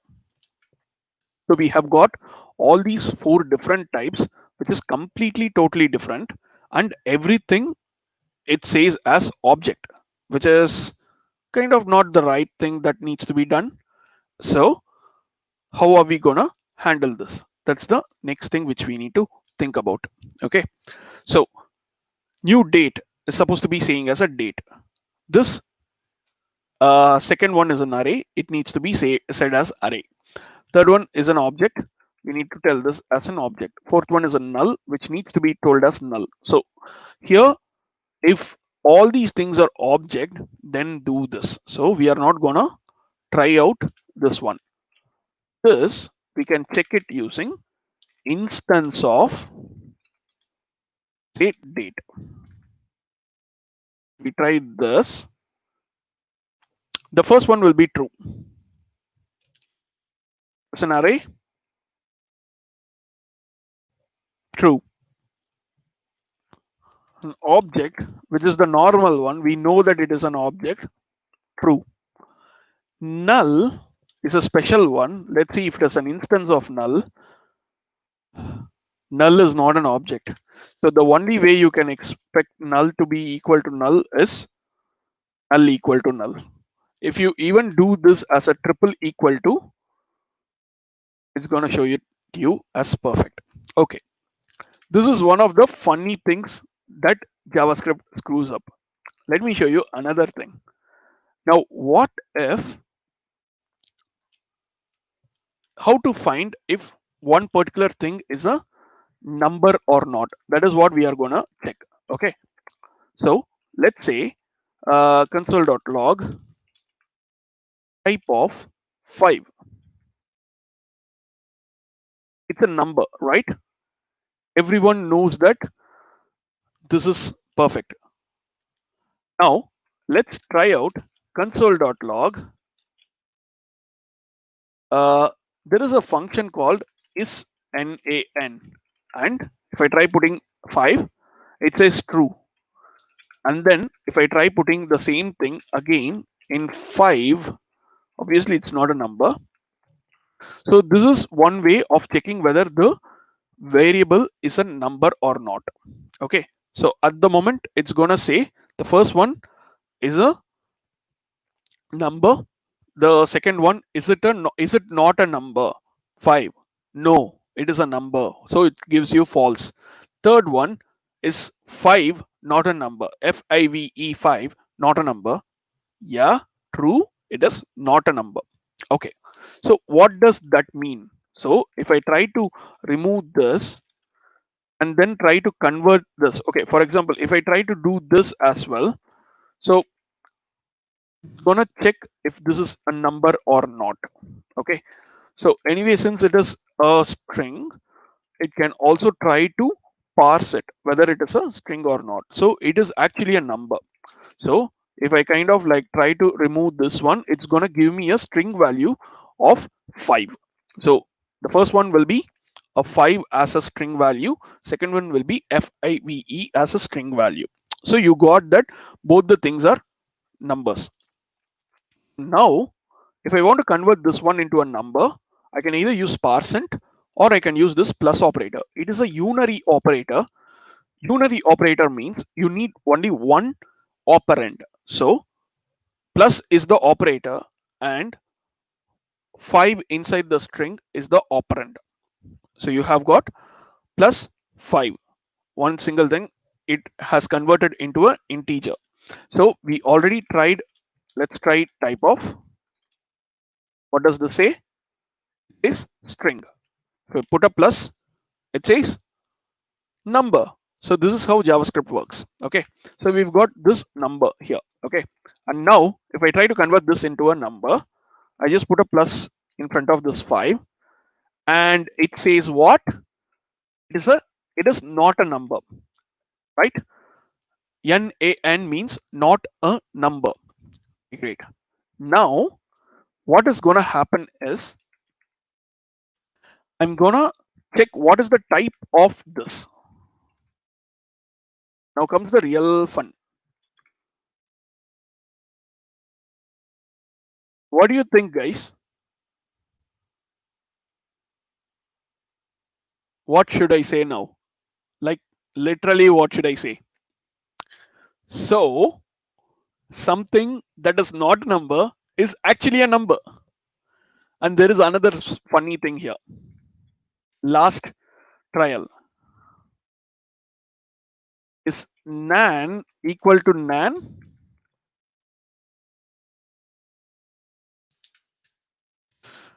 So we have got all these four different types, which is completely totally different, and everything it says as object, which is kind of not the right thing that needs to be done. So how are we gonna handle this? That's the next thing which we need to think about. Okay, so new date is supposed to be saying as a date. This second one is an array. It needs to be said as array. Third one is an object. We need to tell this as an object. Fourth one is a null, which needs to be told as null. So here, if all these things are object, then do this. So we are not gonna try out this one. This we can check it using instance of say date. We try this. The first one will be true. It's an array. True. An object, which is the normal one, we know that it is an object. True. Null is a special one. Let's see if there's an instance of null. Null is not an object. So the only way you can expect null to be equal to null is null equal to null. If you even do this as a triple equal to, it's going to show it to you as perfect. Okay. This is one of the funny things that JavaScript screws up. Let me show you another thing. Now, what if, how to find if one particular thing is a number or not? That is what we are going to check. Okay. So let's say console.log type of 5. It's a number, right? Everyone knows that this is perfect. Now let's try out console.log. There is a function called isNaN, and if I try putting 5, it says true. And then if I try putting the same thing again in 5, obviously it's not a number. So this is one way of checking whether the variable is a number or not. Okay, so at the moment it's gonna say the first one is a number. The second one, is it not a number? 5. No, it is a number. So it gives you false. Third one is 5, not a number. FIVE 5, not a number. Yeah, true. It is not a number. Okay. So what does that mean? So if I try to remove this and then try to convert this. Okay, for example, if I try to do this as well, so it's gonna check if this is a number or not. Okay, so anyway, since it is a string, it can also try to parse it whether it is a string or not. So it is actually a number. So if I kind of like try to remove this one, it's gonna give me a string value of 5. So the first one will be a 5 as a string value. Second one will be FIVE as a string value. So you got that both the things are numbers. Now, if I want to convert this one into a number, I can either use parsent or I can use this plus operator. It is a unary operator. Unary operator means you need only one operand. So plus is the operator and 5 inside the string is the operand. So you have got plus 5. One single thing, it has converted into an integer. So we already tried. Let's try type of. What does this say? It is string. So put a plus, it says number. So this is how JavaScript works. Okay. So we've got this number here. Okay. And now if I try to convert this into a number, I just put a plus in front of this 5 and it says what? It is not a number, right? NaN means not a number. Great. Now what is gonna happen is I'm gonna check what is the type of this. Now comes the real fun. What do you think, guys? What should I say now? Like, literally, what should I say? So, something that is not a number is actually a number. And there is another funny thing here. Last trial. Is nan equal to nan?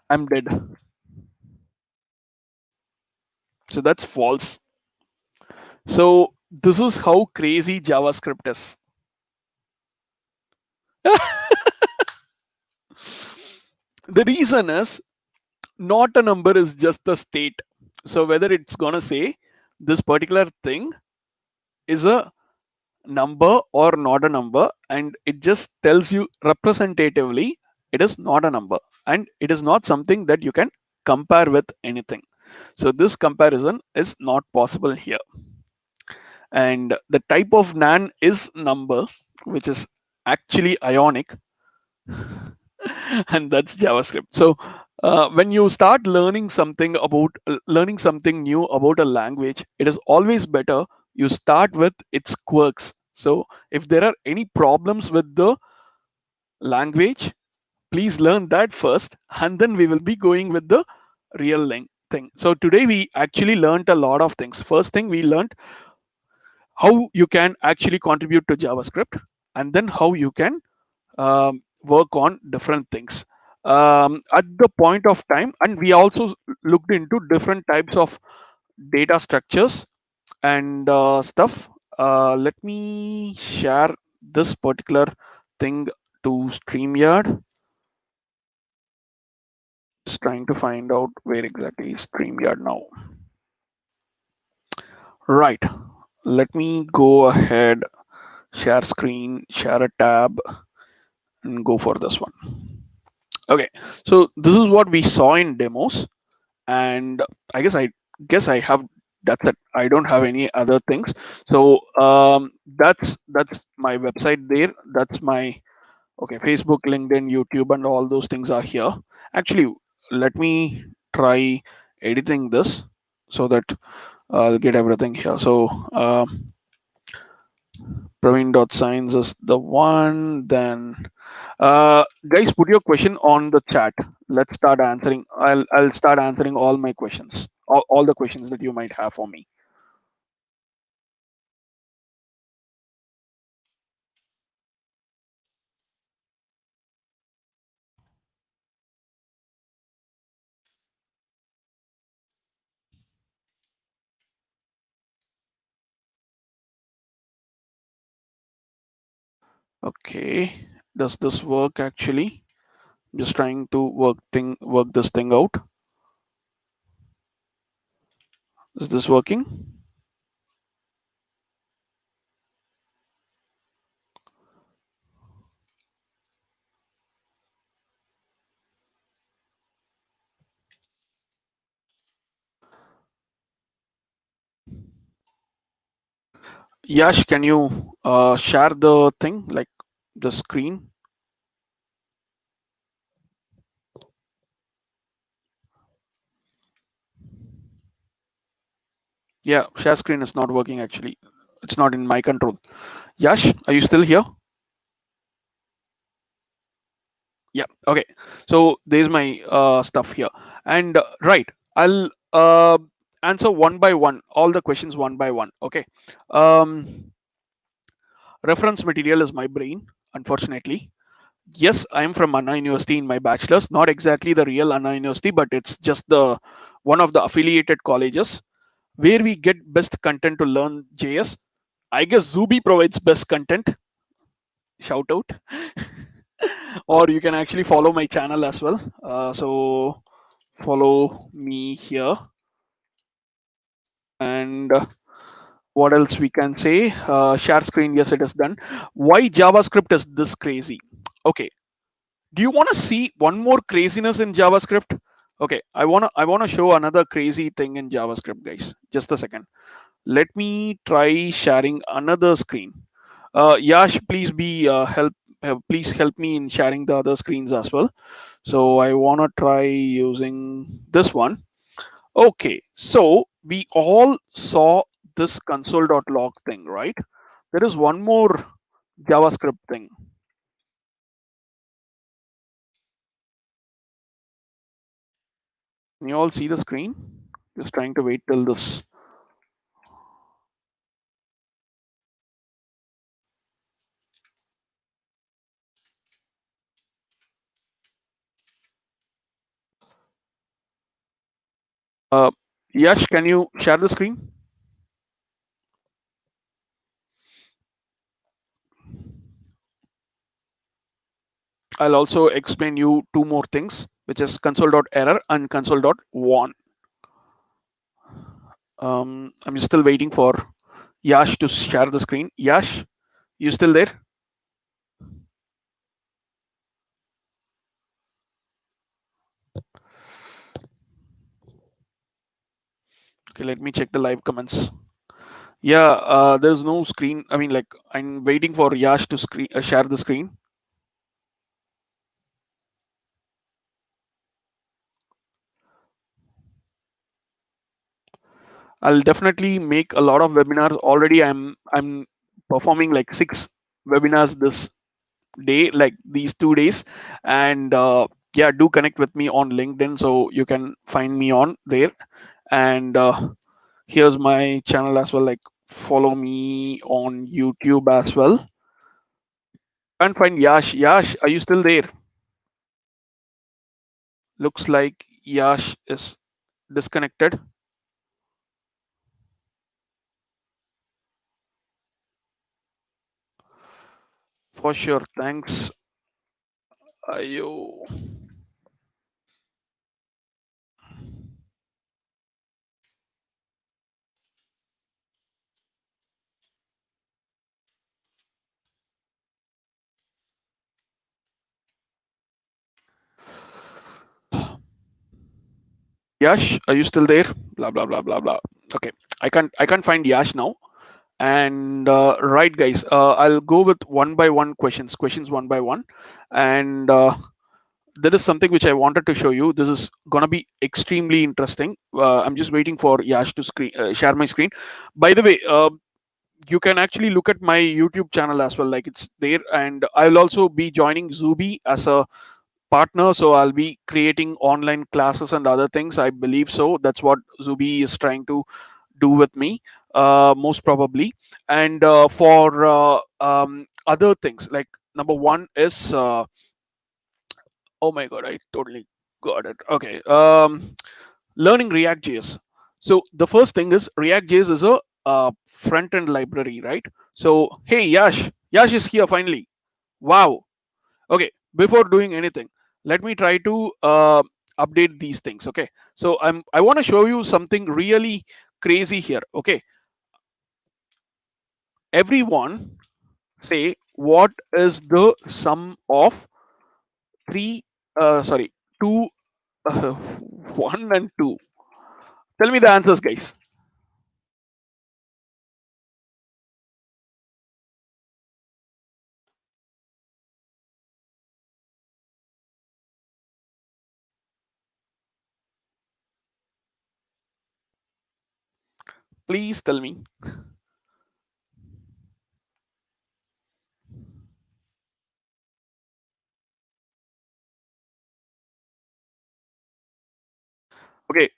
I'm dead. So that's false. So this is how crazy JavaScript is. The reason is not a number is just the state. So whether it's gonna say this particular thing is a number or not a number, and it just tells you representatively it is not a number and it is not something that you can compare with anything. So this comparison is not possible here. And the type of nan is number, which is actually ionic, and that's JavaScript. So when you start learning something new about a language, it is always better you start with its quirks. So if there are any problems with the language, please learn that first, and then we will be going with the real thing. So today we actually learned a lot of things. First thing we learned how you can actually contribute to JavaScript, and then how you can work on different things at the point of time. And we also looked into different types of data structures and stuff. Let me share this particular thing to StreamYard. Just trying to find out where exactly is StreamYard now. Right. Let me go ahead, share screen, share a tab, and go for this one. Okay. So this is what we saw in demos, and I guess I have that's it. I don't have any other things. So that's my website there. That's my okay, Facebook, LinkedIn, YouTube, and all those things are here. Actually, let me try editing this so that I'll get everything here. So Praveen.science is the one. Then guys, put your question on the chat. Let's start answering. I'll start answering all my questions, all the questions that you might have for me. Okay, does this work actually? Just trying to work this thing out. Is this working? Yash, can you share the thing, like the screen? Yeah, share screen is not working actually. It's not in my control. Yash, are you still here? Yeah. Okay. So there's my stuff here, and right, I'll answer one by one, all the questions one by one. Okay. Um, Reference material is my brain, unfortunately. Yes, I am from Anna University in my bachelor's. Not exactly the real Anna University, but it's just the one of the affiliated colleges where we get best content to learn JS. I guess Zubi provides best content. Shout out. Or you can actually follow my channel as well. So follow me here. And what else we can say? Share screen. Yes, it is done. Why JavaScript is this crazy? Okay. Do you want to see one more craziness in JavaScript? Okay, I wanna show another crazy thing in JavaScript, guys. Just a second. Let me try sharing another screen. Yash, please be help. please help me in sharing the other screens as well. So I want to try using this one. Okay, so we all saw this console.log thing, right? There is one more JavaScript thing. Can you all see the screen? Just trying to wait till this. Uh, Yash, can you share the screen? I'll also explain you two more things, which is console.error and console.warn. I'm just still waiting for Yash to share the screen. Yash, you still there? Okay, let me check the live comments. Yeah, there's no screen. I mean, like, I'm waiting for Yash to share the screen. I'll definitely make a lot of webinars. Already, I'm performing like 6 webinars this day, like these 2 days, and yeah, do connect with me on LinkedIn so you can find me on there. And here's my channel as well. Like, follow me on YouTube as well. Can't find Yash. Yash, are you still there? Looks like Yash is disconnected. For sure. Thanks. Ayo. Yash, are you still there? Blah blah blah blah blah. Okay, I can't find Yash now. And right, guys, I'll go with one by one questions one by one. And there is something which I wanted to show you. This is gonna be extremely interesting. I'm just waiting for Yash to share my screen. By the way, you can actually look at my YouTube channel as well. Like, it's there, and I'll also be joining Zubi as a partner, so I'll be creating online classes and other things, I believe. So that's what Zubi is trying to do with me, most probably. And for other things, like, number one is oh my god, I totally got it. Okay, learning React.js. So the first thing is React.js is a front end library, right? So hey, Yash is here finally. Wow. Okay, before doing anything, let me try to update these things. Okay, so I want to show you something really crazy here. Okay, everyone say, what is the sum of three sorry, two, uh, 1 and 2? Tell me the answers, guys. Please tell me. Okay,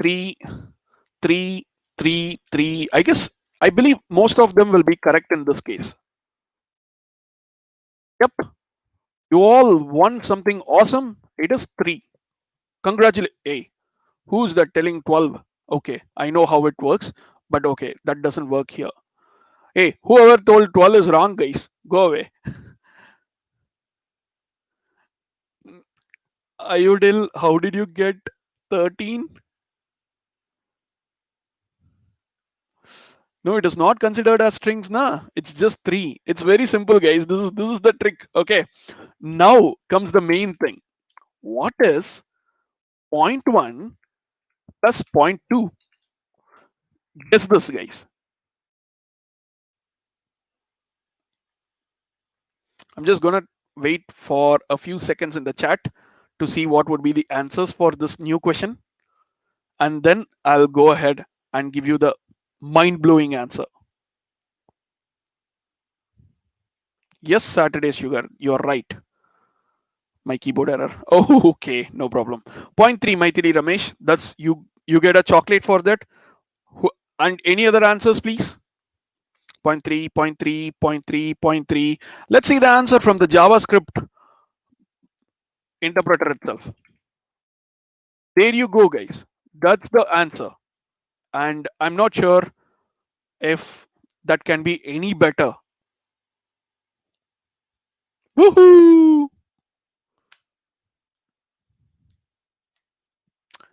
three, three, three. I guess, I believe most of them will be correct in this case. Yep, you all won something awesome. It is 3. Congratulate. Hey, who's that telling 12? Okay, I know how it works, but okay, that doesn't work here. Hey, whoever told 12 is wrong, guys. Go away. Ayodil, how did you get 13? No, it is not considered as strings, nah. It's just 3. It's very simple, guys. This is the trick. Okay. Now comes the main thing. What is point 1 plus point 2? Guess this, guys. I'm just gonna wait for a few seconds in the chat to see what would be the answers for this new question, and then I'll go ahead and give you the mind-blowing answer. Yes, Saturday Sugar, you're right. My keyboard error. Oh, okay, no problem. Point three, Maithili Ramesh. That's you. You get a chocolate for that. And any other answers, please? Point three, point three, point three, point three. Let's see the answer from the JavaScript interpreter itself. There you go, guys. That's the answer. And I'm not sure if that can be any better. Woohoo!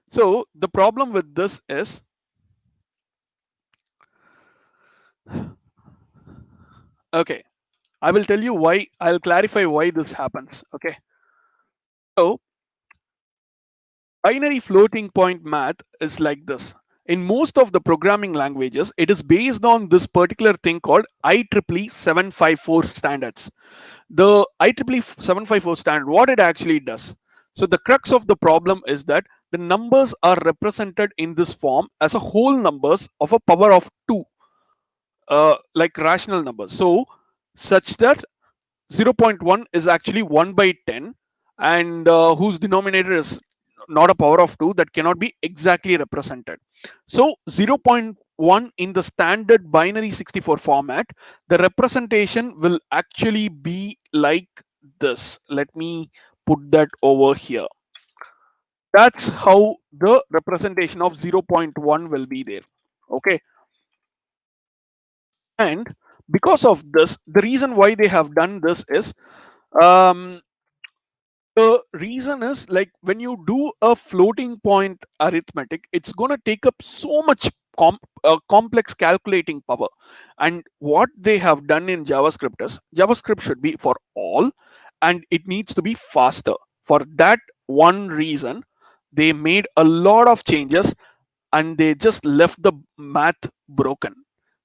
So the problem with this is, okay, I will tell you why. I'll clarify why this happens. Okay. So binary floating point math is like this. In most of the programming languages, it is based on this particular thing called IEEE 754 standards. The IEEE 754 standard, what it actually does. So the crux of the problem is that the numbers are represented in this form as a whole numbers of a power of 2, like rational numbers. So such that 0.1 is actually 1 by 10, and whose denominator is not a power of 2, that cannot be exactly represented. So 0.1 in the standard binary 64 format, the representation will actually be like this. Let me put that over here. That's how the representation of 0.1 will be there. Okay. And because of this, the reason why they have done this is, um, the reason is, like, when you do a floating point arithmetic, it's going to take up so much complex calculating power. And what they have done in JavaScript is, JavaScript should be for all, and it needs to be faster. For that one reason, they made a lot of changes, and they just left the math broken.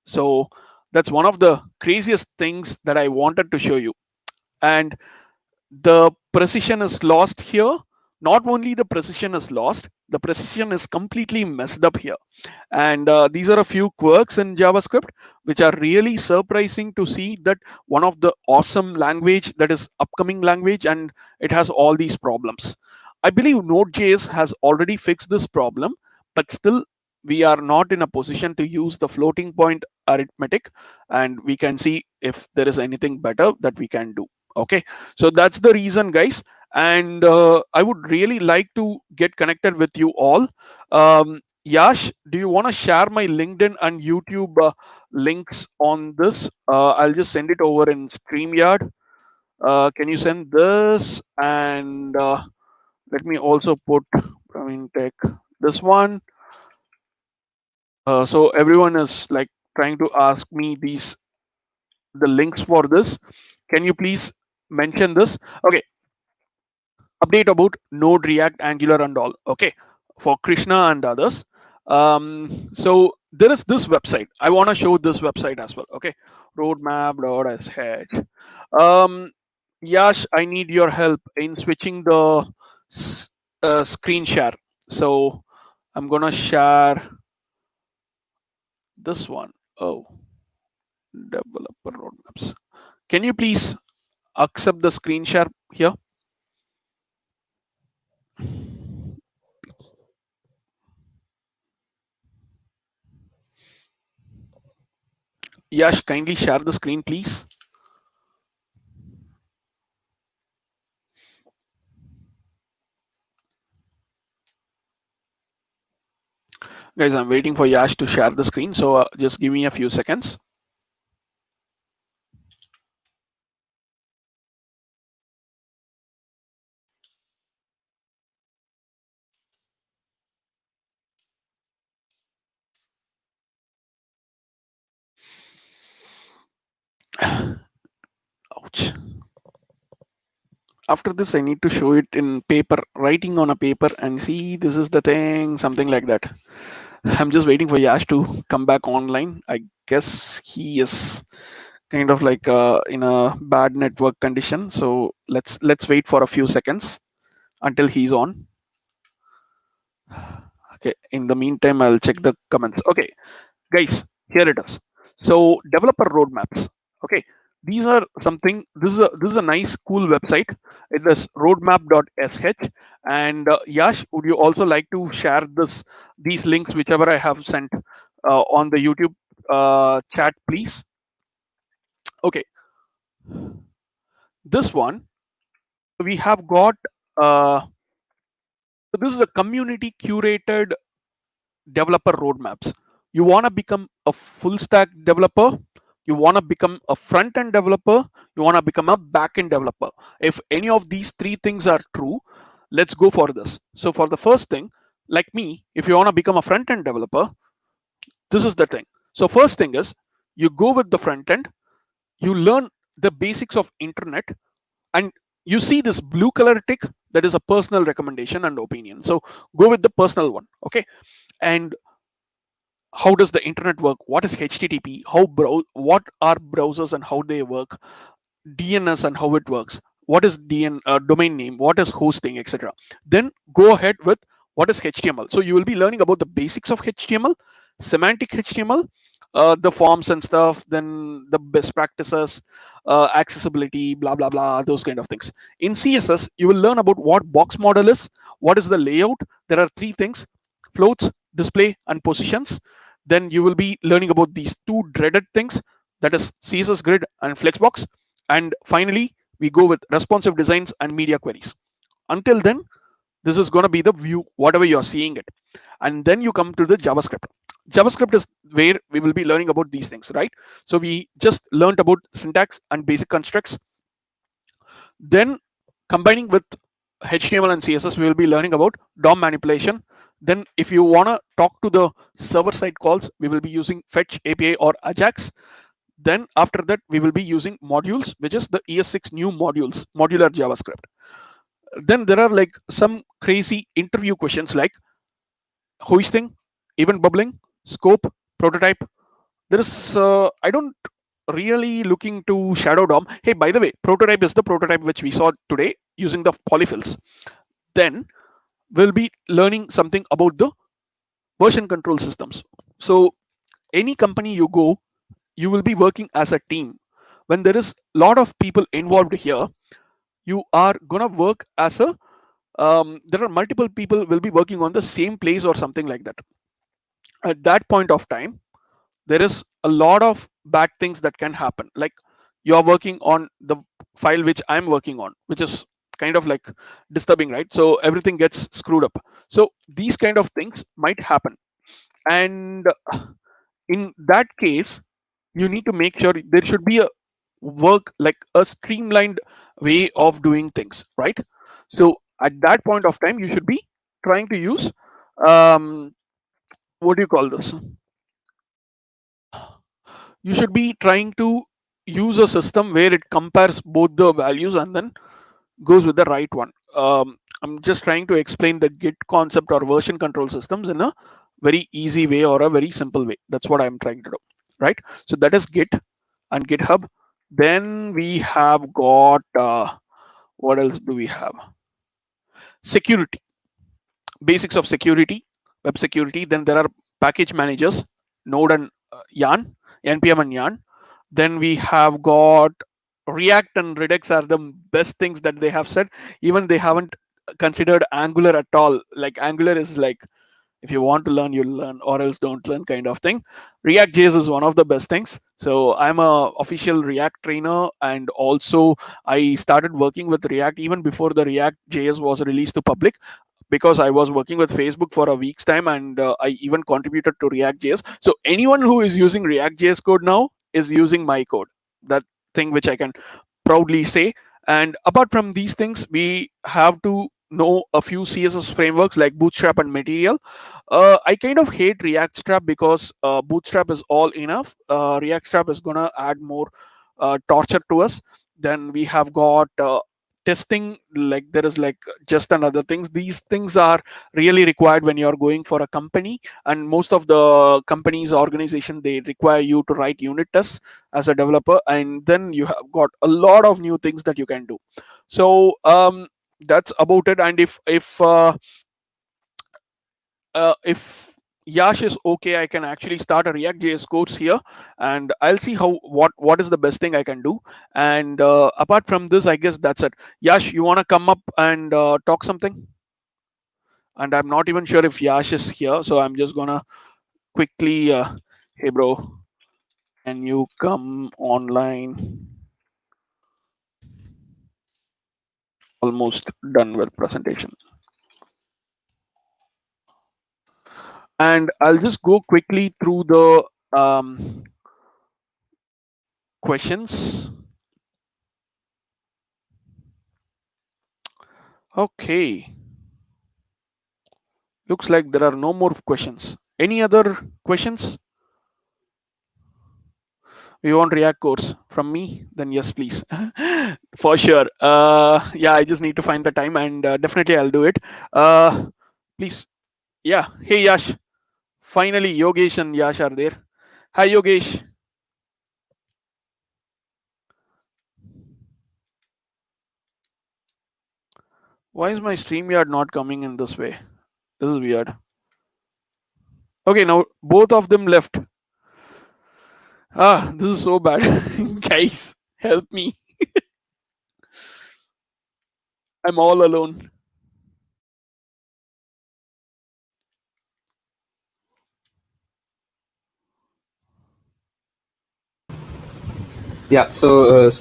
So that's one of the craziest things that I wanted to show you. And the precision is lost here. Not only the precision is lost, the precision is completely messed up here. And these are a few quirks in JavaScript which are really surprising to see, that one of the awesome language that is upcoming language, and it has all these problems. I believe Node.js has already fixed this problem, but still we are not in a position to use the floating point arithmetic, and we can see if there is anything better that we can do. Okay, so that's the reason, guys. And I would really like to get connected with you all. Yash, do you want to share my LinkedIn and YouTube links on this? I'll just send it over in StreamYard. Can you send this? And let me also put Praveen Tech this one. So everyone is like trying to ask me these the links for this. Can you please mention this? Okay, update about Node, React, Angular, and all. Okay, for Krishna and others. So there is this website. I want to show this website as well. Okay, roadmap.sh. Yash, I need your help in switching the screen share. So I'm gonna share this one. Oh, developer roadmaps. Can you please accept the screen share here? Yash, kindly share the screen, please. Guys, I'm waiting for Yash to share the screen, so just give me a few seconds. Ouch. After this, I need to show it in paper, writing on a paper, and see, this is the thing, something like that. I'm just waiting for Yash to come back online. I guess he is kind of like in a bad network condition. So let's wait for a few seconds until he's on. Okay. In the meantime, I'll check the comments. Okay, guys, here it is. So developer roadmaps. Okay, these are something. This is a nice, cool website. It is roadmap.sh. And Yash, would you also like to share these links, whichever I have sent on the YouTube chat, please? Okay, this one we have got. So this is a community curated developer roadmaps. You want to become a full stack developer, you want to become a front end developer, you want to become a back end developer. If any of these three things are true, let's go for this. So for the first thing, like me, if you want to become a front end developer, this is the thing. So first thing is, you go with the front end, you learn the basics of internet, and you see this blue color tick, that is a personal recommendation and opinion. So go with the personal one. Okay. And how does the internet work, what is http, what are browsers and how they work, DNS and how it works, what is domain name, what is hosting, etc. Then go ahead with what is HTML. So you will be learning about the basics of HTML, semantic HTML, the forms and stuff, then the best practices, accessibility, blah blah blah, those kind of things. In CSS, you will learn about what box model is, what is the layout. There are three things: floats, display, and positions. Then you will be learning about these two dreaded things, that is CSS grid and flexbox. And finally, we go with responsive designs and media queries. Until then, this is going to be the view, whatever you're seeing it. And then you come to the JavaScript. JavaScript is where we will be learning about these things, right? So we just learned about syntax and basic constructs. Then combining with HTML and CSS, we will be learning about DOM manipulation. Then if you want to talk to the server side calls, we will be using Fetch API or Ajax. Then after that, we will be using modules, which is the ES6 new modules, modular JavaScript. Then there are like some crazy interview questions like hoisting, event bubbling, scope, prototype. There is, I don't really looking to shadow DOM. Hey, by the way, prototype is the prototype which we saw today using the polyfills. Then we'll be learning something about the version control systems. So any company you go, you will be working as a team. When there is a lot of people involved here, you are gonna work as a there are multiple people will be working on the same place or something like that. At that point of time, there is a lot of bad things that can happen. Like you are working on the file which I'm working on, which is kind of like disturbing, right? So everything gets screwed up. So these kind of things might happen. And in that case, you need to make sure there should be a work like a streamlined way of doing things, right? So at that point of time, you should be trying to use um, what do you call this, you should be trying to use a system where it compares both the values and then goes with the right one. I'm just trying to explain the git concept or version control systems in a very easy way or a very simple way. That's what I'm trying to do, right? So that is git and GitHub. Then we have got what else do we have? Security, basics of security, web security. Then there are package managers, Node and Yarn, npm and Yarn. Then we have got React and Redux are the best things that they have said. Even they haven't considered Angular at all. Like Angular is like, if you want to learn, you'll learn, or else don't learn, kind of thing. React JS is one of the best things. So I'm a official React trainer, and also I started working with React even before the React JS was released to public, because I was working with Facebook for a week's time, and I even contributed to React JS. So anyone who is using React JS code now is using my code. That thing which I can proudly say. And apart from these things, we have to know a few CSS frameworks like Bootstrap and Material. I kind of hate React Strap because Bootstrap is all enough. React Strap is gonna add more torture to us. Then we have got testing, like there is like just another things. These things are really required when you're going for a company, and most of the companies organization, they require you to write unit tests as a developer, and then you have got a lot of new things that you can do. So that's about it. And if Yash is okay, I can actually start a React JS course here, and I'll see how what is the best thing I can do. And apart from this, I guess that's it. Yash, you wanna come up and talk something? And I'm not even sure if Yash is here, so I'm just gonna quickly, hey bro, can you come online? Almost done with presentation, and I'll just go quickly through the questions. Okay. Looks like there are no more questions. Any other questions? We want React course from me? Then yes, please. For sure. Yeah, I just need to find the time, and definitely I'll do it. Please. Yeah. Hey, Yash. Finally, Yogesh and Yash are there. Hi, Yogesh. Why is my StreamYard not coming in this way? This is weird. Okay, now both of them left. Ah, this is so bad. Guys, help me. I'm all alone. Yeah, since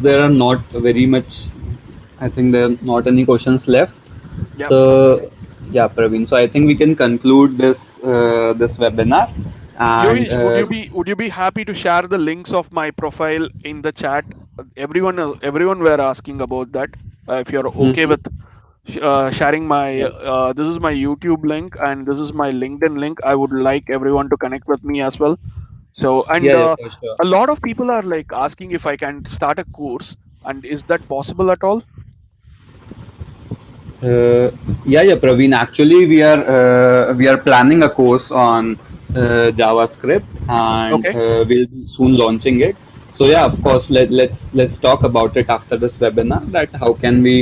there are not very much, I think there are not any questions left. Yep. So yeah, Praveen. So I think we can conclude this webinar, and Yogesh, would you be happy to share the links of my profile in the chat? Everyone were asking about that. If you're okay Mhm. with sharing my Yeah, this is my YouTube link and this is my LinkedIn link. I would like everyone to connect with me as well. So and yeah, yeah, for sure. a lot of people are like asking if I can start a course, and is that possible at all? Uh, yeah, Praveen. Actually, we are planning a course on JavaScript, and Okay, we'll be soon launching it. So yeah, of course, let's talk about it after this webinar. That how can we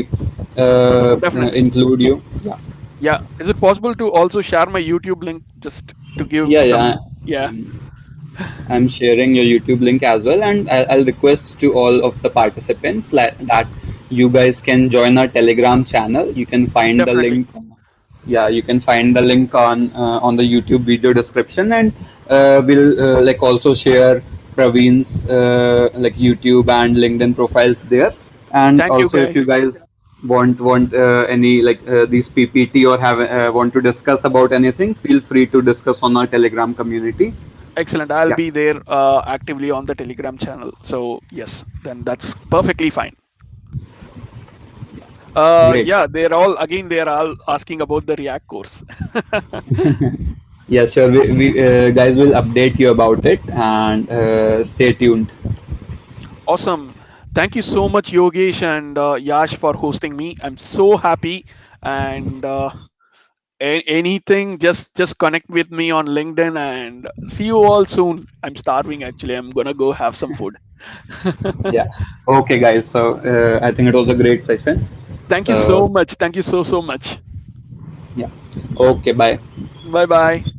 definitely. include you? Yeah, Yeah, is it possible to also share my YouTube link just to give yeah, yeah. some? Yeah, I'm sharing your YouTube link as well, and I'll request to all of the participants that you guys can join our Telegram channel. You can find the definitely. link. Yeah, you can find the link on the YouTube video description, and we'll like also share Praveen's like YouTube and LinkedIn profiles there. And Thank you, also, if guys. you guys want any like these PPT or have want to discuss about anything, feel free to discuss on our Telegram community. Excellent. I'll Yeah. be there actively on the Telegram channel. So yes, then that's perfectly fine. Great. Yeah, they're all asking about the React course. Yeah, sure. We guys will update you about it, and stay tuned. Awesome. Thank you so much, Yogesh and Yash, for hosting me. I'm so happy. And anything, just connect with me on LinkedIn and see you all soon. I'm starving actually. I'm gonna go have some food. Yeah. Okay, guys. So I think it was a great session. Thank you so So much. Thank you so much. yeah. Okay. Bye. Bye bye.